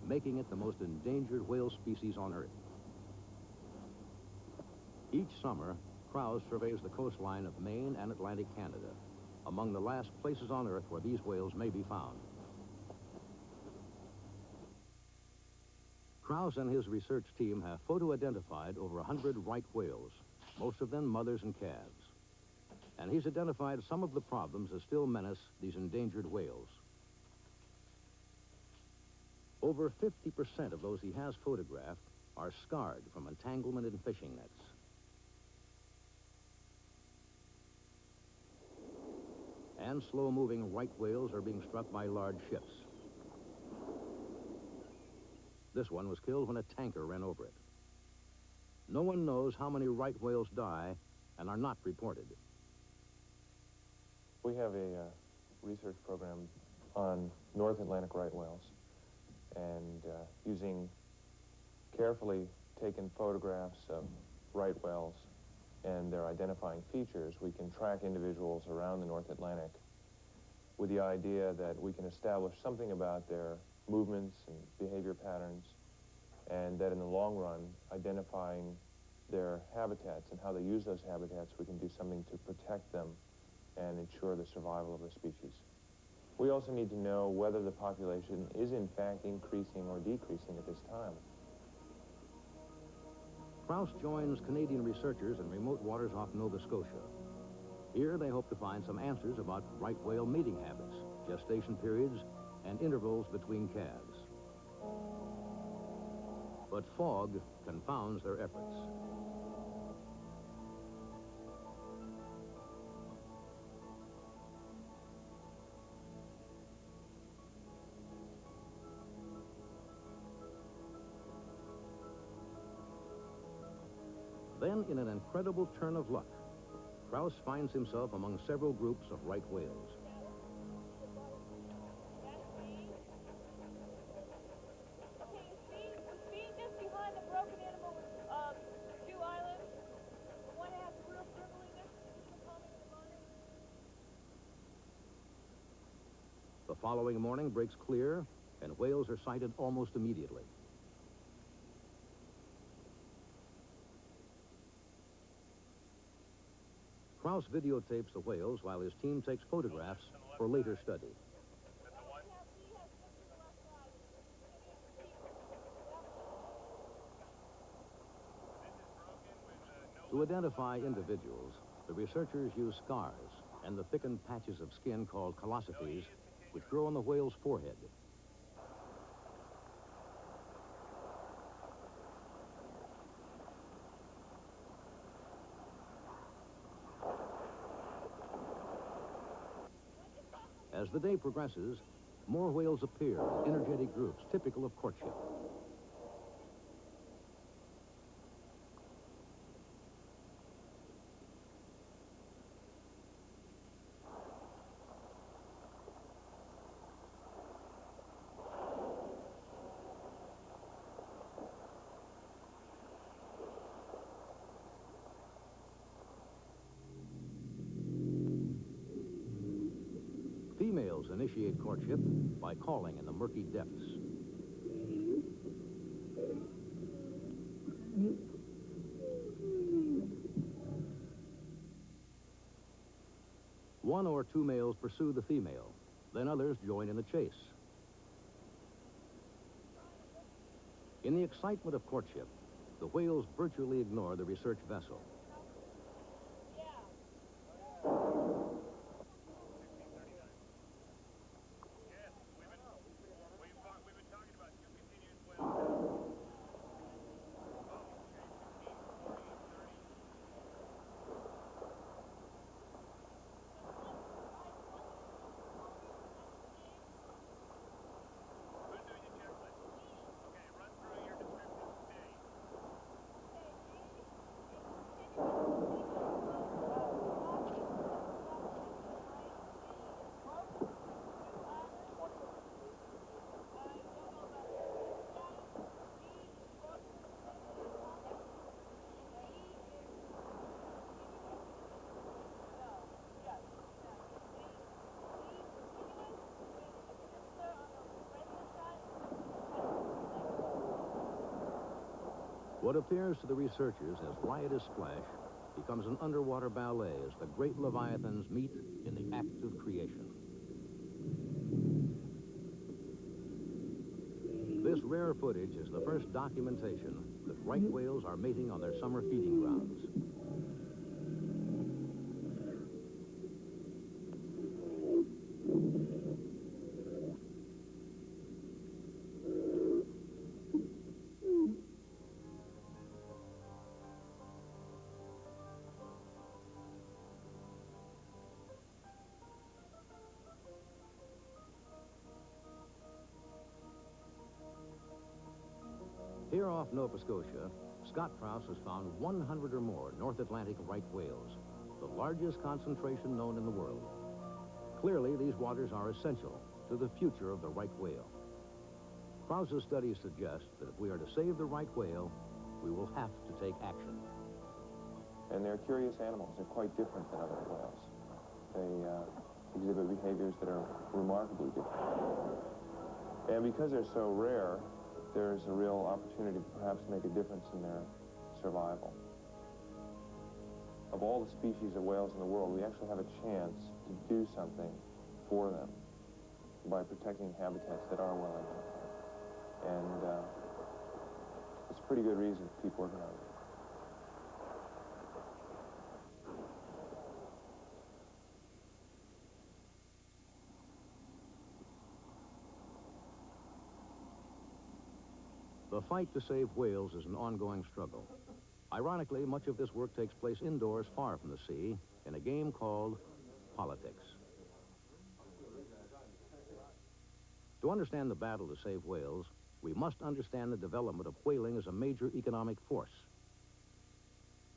making it the most endangered whale species on Earth. Each summer, Krause surveys the coastline of Maine and Atlantic Canada, among the last places on Earth where these whales may be found. Krause and his research team have photo-identified over 100 right whales, most of them mothers and calves. And he's identified some of the problems that still menace these endangered whales. Over 50% of those he has photographed are scarred from entanglement in fishing nets. And slow-moving right whales are being struck by large ships. This one was killed when a tanker ran over it. No one knows how many right whales die and are not reported. We have a research program on North Atlantic right whales, and using carefully taken photographs of right whales and their identifying features, we can track individuals around the North Atlantic with the idea that we can establish something about their movements and behavior patterns, and that in the long run, identifying their habitats and how they use those habitats, we can do something to protect them and ensure the survival of the species. We also need to know whether the population is in fact increasing or decreasing at this time. Krause joins Canadian researchers in remote waters off Nova Scotia. Here they hope to find some answers about right whale mating habits, gestation periods, and intervals between calves. But fog confounds their efforts. Then, in an incredible turn of luck, Krause finds himself among several groups of right whales. The following morning breaks clear, and whales are sighted almost immediately. Krause videotapes the whales while his team takes photographs for later study. To identify individuals, the researchers use scars and the thickened patches of skin called callosities, which grow on the whale's forehead. As the day progresses, more whales appear in energetic groups, typical of courtship. Females initiate courtship by calling in the murky depths. One or two males pursue the female, then others join in the chase. In the excitement of courtship, the whales virtually ignore the research vessel. What appears to the researchers as riotous splash becomes an underwater ballet as the great leviathans meet in the act of creation. This rare footage is the first documentation that right whales are mating on their summer feeding grounds. Here off Nova Scotia, Scott Prouse has found 100 or more North Atlantic right whales, the largest concentration known in the world. Clearly, these waters are essential to the future of the right whale. Prouse's studies suggest that if we are to save the right whale, we will have to take action. And they're curious animals. They're quite different than other whales. They exhibit behaviors that are remarkably different. And because they're so rare, there's a real opportunity to perhaps make a difference in their survival. Of all the species of whales in the world, we actually have a chance to do something for them by protecting habitats that are well identified. And it's a pretty good reason to keep working on it. The fight to save whales is an ongoing struggle. Ironically, much of this work takes place indoors, far from the sea, in a game called politics. To understand the battle to save whales, we must understand the development of whaling as a major economic force.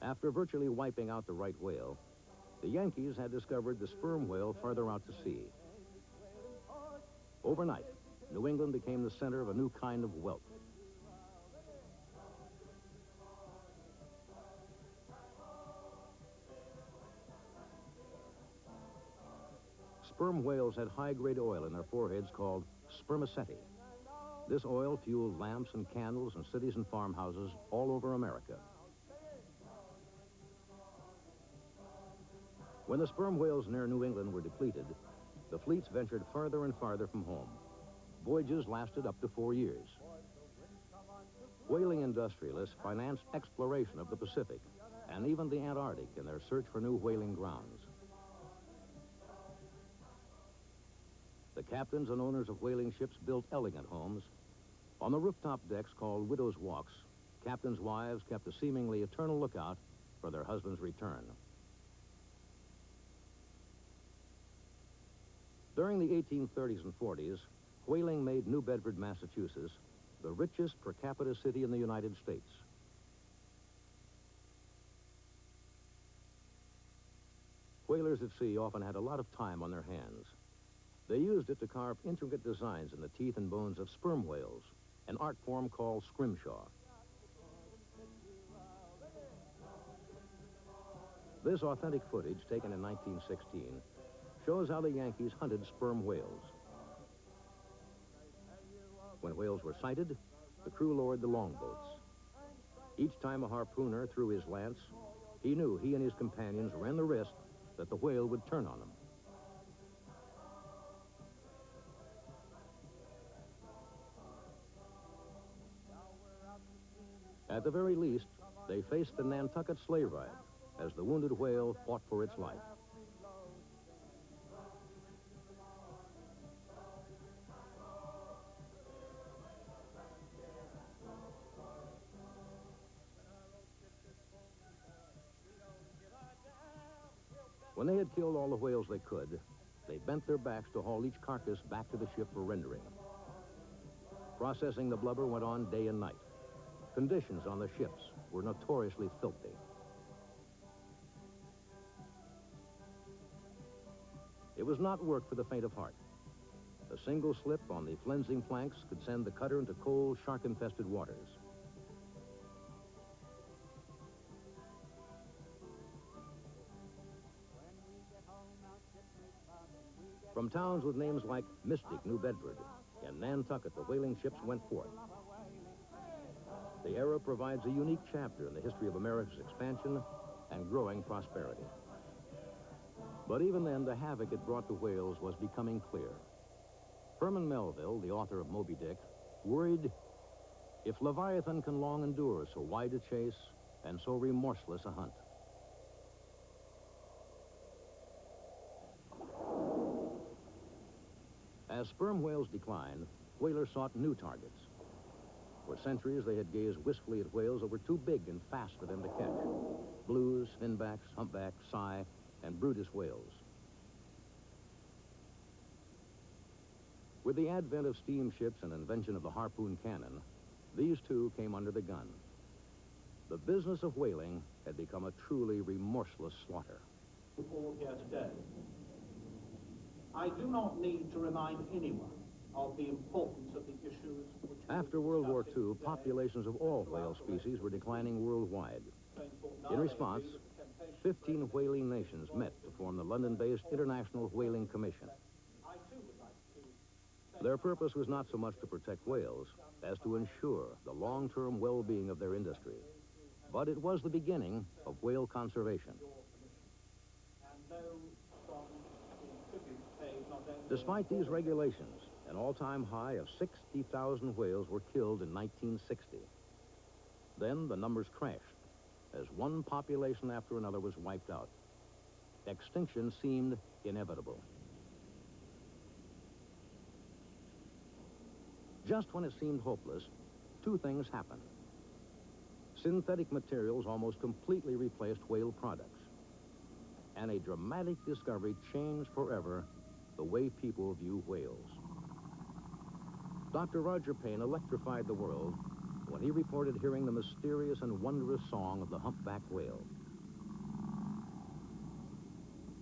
After virtually wiping out the right whale, the Yankees had discovered the sperm whale farther out to sea. Overnight, New England became the center of a new kind of wealth. Sperm whales had high-grade oil in their foreheads called spermaceti. This oil fueled lamps and candles in cities and farmhouses all over America. When the sperm whales near New England were depleted, the fleets ventured farther and farther from home. Voyages lasted up to 4 years. Whaling industrialists financed exploration of the Pacific and even the Antarctic in their search for new whaling grounds. The captains and owners of whaling ships built elegant homes. On the rooftop decks called widows' walks, captains' wives kept a seemingly eternal lookout for their husbands' return. During the 1830s and 40s, whaling made New Bedford, Massachusetts, the richest per capita city in the United States. Whalers at sea often had a lot of time on their hands. They used it to carve intricate designs in the teeth and bones of sperm whales, an art form called scrimshaw. This authentic footage, taken in 1916, shows how the Yankees hunted sperm whales. When whales were sighted, the crew lowered the longboats. Each time a harpooner threw his lance, he knew he and his companions ran the risk that the whale would turn on them. At the very least, they faced the Nantucket sleigh ride as the wounded whale fought for its life. When they had killed all the whales they could, they bent their backs to haul each carcass back to the ship for rendering. Processing the blubber went on day and night. Conditions on the ships were notoriously filthy. It was not work for the faint of heart. A single slip on the flensing planks could send the cutter into cold, shark-infested waters. From towns with names like Mystic, New Bedford, and Nantucket, the whaling ships went forth. The era provides a unique chapter in the history of America's expansion and growing prosperity. But even then, the havoc it brought to whales was becoming clear. Herman Melville, the author of Moby Dick, worried if Leviathan can long endure so wide a chase and so remorseless a hunt. As sperm whales declined, whalers sought new targets. For centuries, they had gazed wistfully at whales that were too big and fast for them to catch. Blues, finbacks, humpbacks, sei, and Brutus whales. With the advent of steamships and invention of the harpoon cannon, these two came under the gun. The business of whaling had become a truly remorseless slaughter. All here today. I do not need to remind anyone of the importance of the issues which... After World War II, populations of all whale species were declining worldwide. In response, 15 whaling nations met to form the London-based International Whaling Commission. Their purpose was not so much to protect whales as to ensure the long-term well-being of their industry. But it was the beginning of whale conservation. Despite these regulations, an all-time high of 60,000 whales were killed in 1960. Then the numbers crashed as one population after another was wiped out. Extinction seemed inevitable. Just when it seemed hopeless, two things happened. Synthetic materials almost completely replaced whale products. And a dramatic discovery changed forever the way people view whales. Dr. Roger Payne electrified the world when he reported hearing the mysterious and wondrous song of the humpback whale.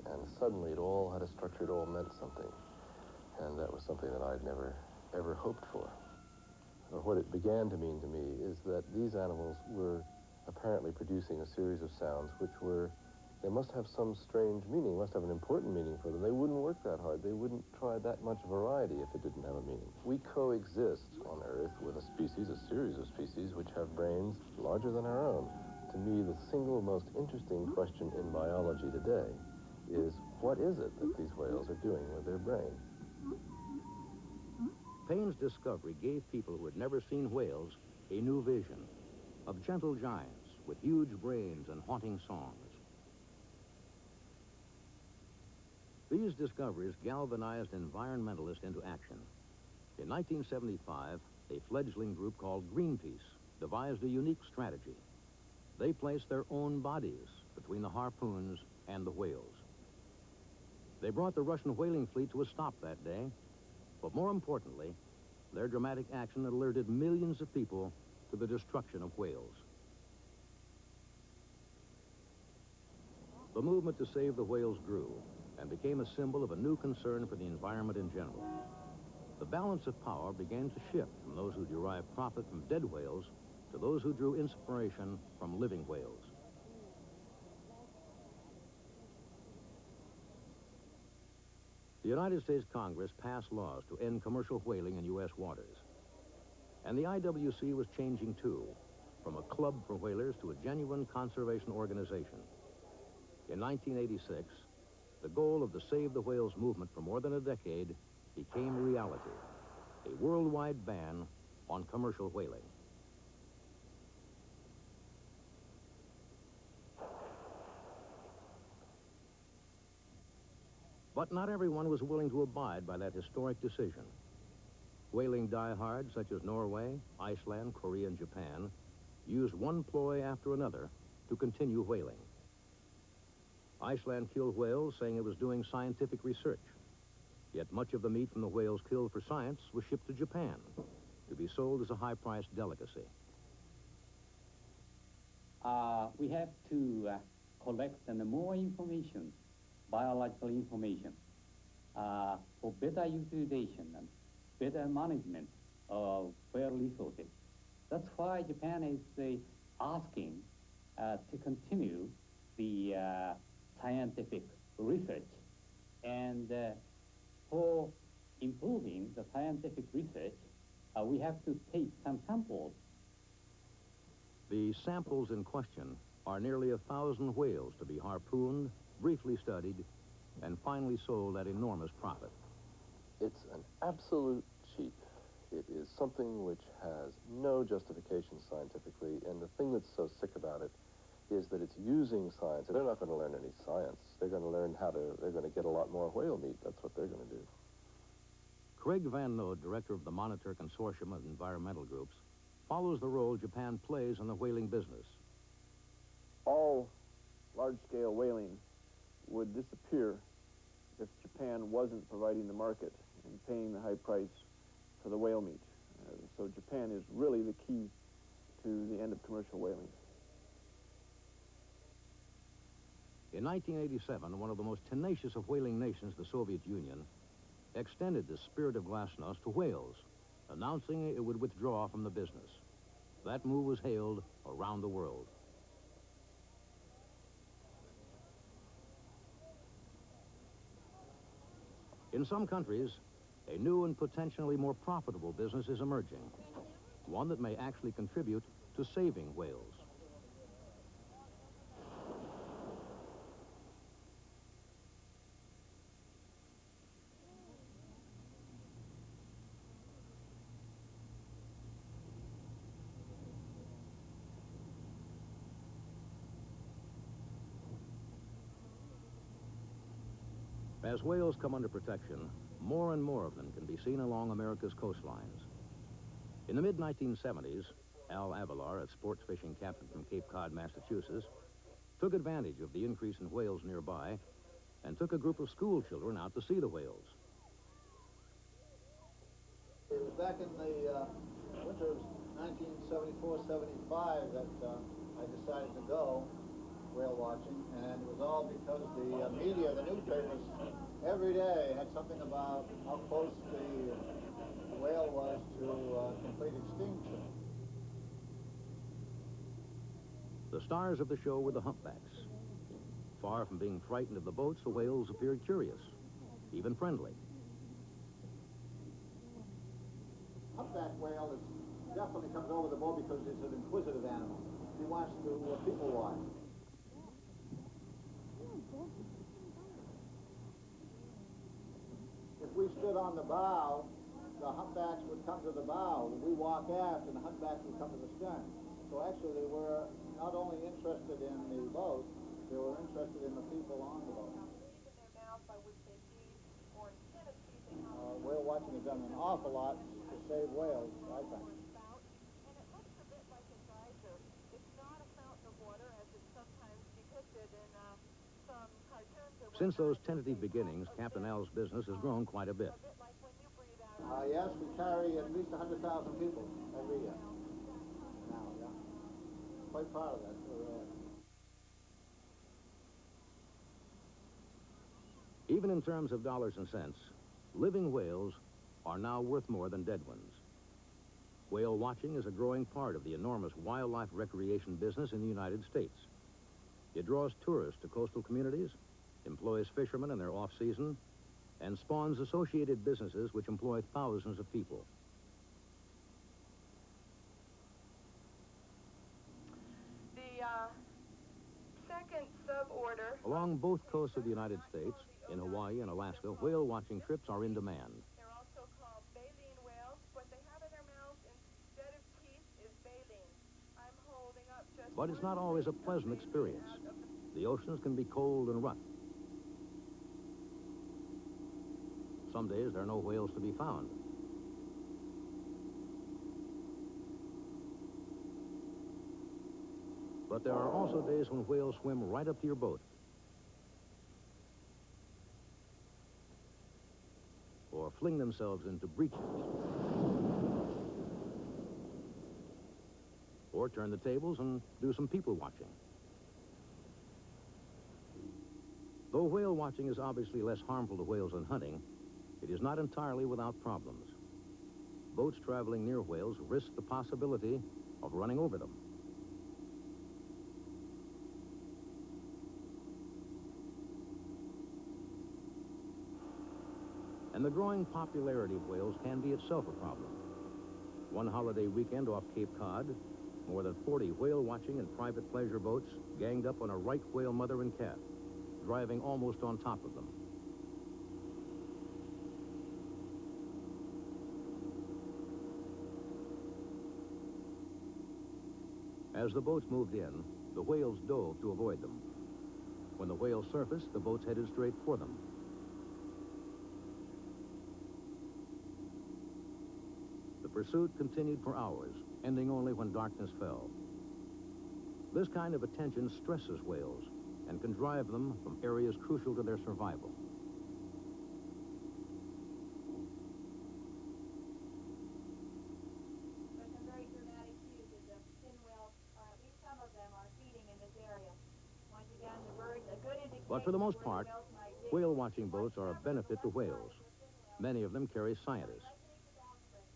And suddenly it all had a structure, it all meant something. And that was something that I'd never, ever hoped for. Or what it began to mean to me is that these animals were apparently producing a series of sounds which were, they must have some strange meaning, must have an important meaning for them. They wouldn't work that hard. They wouldn't try that much variety if it didn't have a meaning. We coexist on Earth with a species, a series of species, which have brains larger than our own. To me, the single most interesting question in biology today is, what is it that these whales are doing with their brain? Payne's discovery gave people who had never seen whales a new vision of gentle giants with huge brains and haunting songs. These discoveries galvanized environmentalists into action. In 1975, a fledgling group called Greenpeace devised a unique strategy. They placed their own bodies between the harpoons and the whales. They brought the Russian whaling fleet to a stop that day, but more importantly, their dramatic action alerted millions of people to the destruction of whales. The movement to save the whales grew and became a symbol of a new concern for the environment in general. The balance of power began to shift from those who derived profit from dead whales to those who drew inspiration from living whales. The United States Congress passed laws to end commercial whaling in U.S. waters. And the IWC was changing too, from a club for whalers to a genuine conservation organization. In 1986, the goal of the Save the Whales movement for more than a decade became reality, a worldwide ban on commercial whaling. But not everyone was willing to abide by that historic decision. Whaling diehards such as Norway, Iceland, Korea, and Japan used one ploy after another to continue whaling. Iceland killed whales, saying it was doing scientific research. Yet much of the meat from the whales killed for science was shipped to Japan to be sold as a high-priced delicacy. We have to collect more information, biological information, for better utilization and better management of whale resources. That's why Japan is asking to continue the scientific research. And for improving the scientific research, we have to take some samples. The samples in question are nearly 1,000 whales to be harpooned, briefly studied, and finally sold at enormous profit. It's an absolute cheat. It is something which has no justification scientifically, and the thing that's so sick about it is that it's using science. They're not going to learn any science. They're going to learn they're going to get a lot more whale meat. That's what they're going to do. Craig Van Nood, director of the Monitor Consortium of Environmental Groups, follows the role Japan plays in the whaling business. All large-scale whaling would disappear if Japan wasn't providing the market and paying the high price for the whale meat. So Japan is really the key to the end of commercial whaling. In 1987, one of the most tenacious of whaling nations, the Soviet Union, extended the spirit of glasnost to whales, announcing it would withdraw from the business. That move was hailed around the world. In some countries, a new and potentially more profitable business is emerging, one that may actually contribute to saving whales. As whales come under protection, more and more of them can be seen along America's coastlines. In the mid-1970s, Al Avalar, a sports fishing captain from Cape Cod, Massachusetts, took advantage of the increase in whales nearby and took a group of school children out to see the whales. It was back in the winter of 1974-75 that I decided to go whale watching, and it was all because the media, the newspapers, every day had something about how close the whale was to complete extinction. The stars of the show were the humpbacks. Far from being frightened of the boats, the whales appeared curious, even friendly. Humpback whale definitely comes over the boat because it's an inquisitive animal. He wants to people watch. If we stood on the bow, the humpbacks would come to the bow. We walk aft, and the humpbacks would come to the stern. So actually, they were not only interested in the boat, they were interested in the people on the boat. Whale watching has done an awful lot to save whales, I think. Since those tentative beginnings, Captain Al's business has grown quite a bit. Yes, we carry at least 100,000 people every year. Now, yeah. Quite proud of that. Even in terms of dollars and cents, living whales are now worth more than dead ones. Whale watching is a growing part of the enormous wildlife recreation business in the United States. It draws tourists to coastal communities, employs fishermen in their off-season, and spawns associated businesses which employ thousands of people. The second suborder... Along both coasts of the United States, in Hawaii and Alaska, whale watching trips are in demand. They're also called baleen whales. What they have in their mouths instead of teeth is baleen. I'm holding up just... But it's not always a pleasant experience. The oceans can be cold and rough. Some days there are no whales to be found. But there are also days when whales swim right up to your boat. Or fling themselves into breaches. Or turn the tables and do some people watching. Though whale watching is obviously less harmful to whales than hunting, it is not entirely without problems. Boats traveling near whales risk the possibility of running over them. And the growing popularity of whales can be itself a problem. One holiday weekend off Cape Cod, more than 40 whale watching and private pleasure boats ganged up on a right whale mother and calf, driving almost on top of them. As the boats moved in, the whales dove to avoid them. When the whales surfaced, the boats headed straight for them. The pursuit continued for hours, ending only when darkness fell. This kind of attention stresses whales and can drive them from areas crucial to their survival. There's some very dramatic cues as the fin whales, at least some of them, are feeding in this area. Once again, the birds, a good indication. But for the most part, whale watching boats are a benefit to whales. Many of them carry scientists.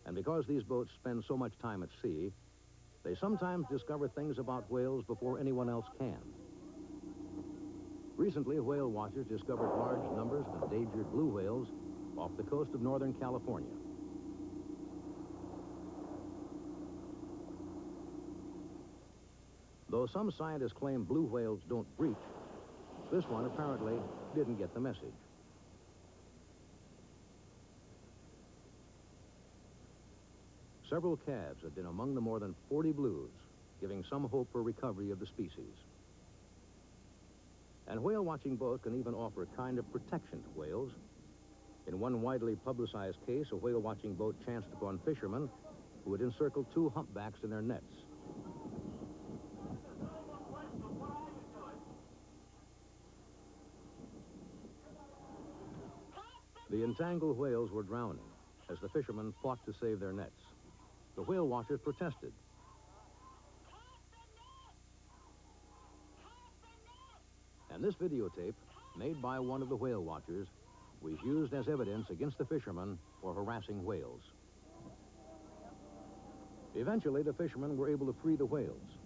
And because these boats spend so much time at sea, they sometimes discover things about whales before anyone else can. Recently, whale watchers discovered large numbers of endangered blue whales off the coast of Northern California. Though some scientists claim blue whales don't breach, this one apparently didn't get the message. Several calves have been among the more than 40 blues, giving some hope for recovery of the species. And whale-watching boats can even offer a kind of protection to whales. In one widely publicized case, a whale-watching boat chanced upon fishermen who had encircled 2 humpbacks in their nets. The entangled whales were drowning as the fishermen fought to save their nets. The whale watchers protested. And this videotape, made by one of the whale watchers, was used as evidence against the fishermen for harassing whales. Eventually, the fishermen were able to free the whales,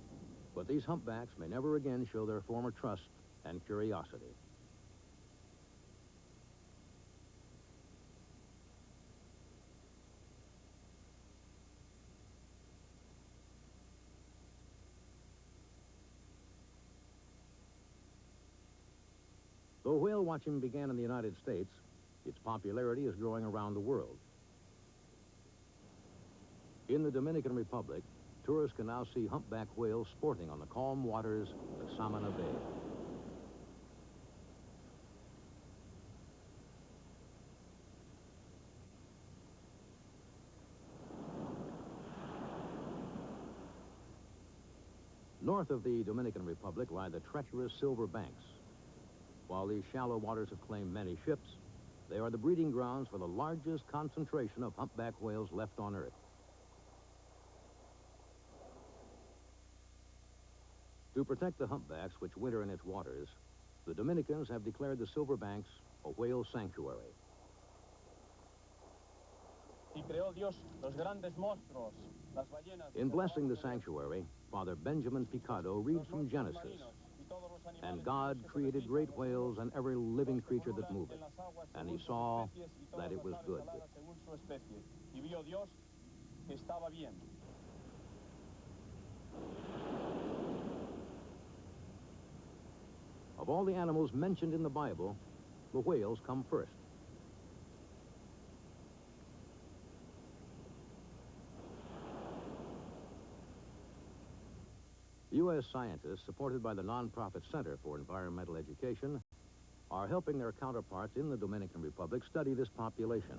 but these humpbacks may never again show their former trust and curiosity. Though whale watching began in the United States, its popularity is growing around the world. In the Dominican Republic, tourists can now see humpback whales sporting on the calm waters of Samana Bay. North of the Dominican Republic lie the treacherous Silver Banks. While these shallow waters have claimed many ships, they are the breeding grounds for the largest concentration of humpback whales left on Earth. To protect the humpbacks which winter in its waters, the Dominicans have declared the Silver Banks a whale sanctuary. In blessing the sanctuary, Father Benjamin Picado reads from Genesis. And God created great whales and every living creature that moveth. And he saw that it was good. Of all the animals mentioned in the Bible, the whales come first. U.S. scientists, supported by the nonprofit Center for Environmental Education, are helping their counterparts in the Dominican Republic study this population.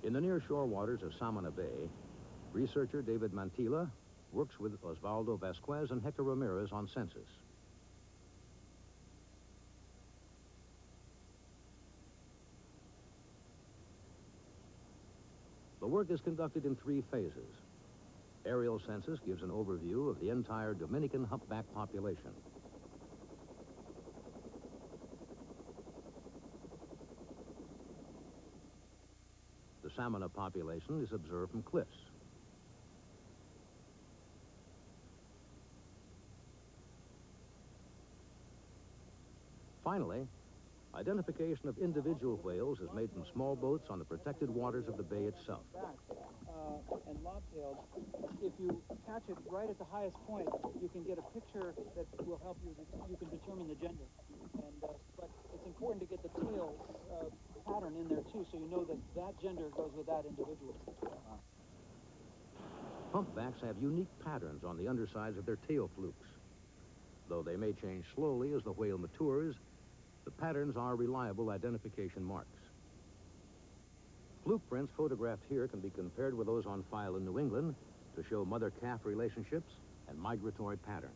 In the near-shore waters of Samana Bay, researcher David Mantilla works with Osvaldo Vasquez and Hector Ramirez on census. The work is conducted in 3 phases. Aerial census gives an overview of the entire Dominican humpback population. The Samana population is observed from cliffs. Finally, identification of individual whales is made from small boats on the protected waters of the bay itself. And lobtailed, if you catch it right at the highest point, you can get a picture that will help you. You can determine the gender. And but it's important to get the tail pattern in there too, so you know that that gender goes with that individual. Humpbacks have unique patterns on the undersides of their tail flukes. Though they may change slowly as the whale matures, the patterns are reliable identification marks. Fluke prints photographed here can be compared with those on file in New England to show mother-calf relationships and migratory patterns.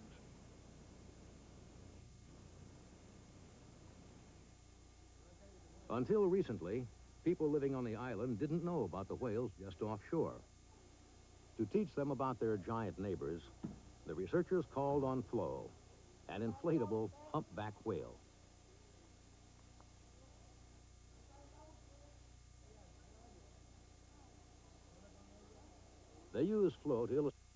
Until recently, people living on the island didn't know about the whales just offshore. To teach them about their giant neighbors, the researchers called on Flo, an inflatable humpback whale. They used Flo to illustrate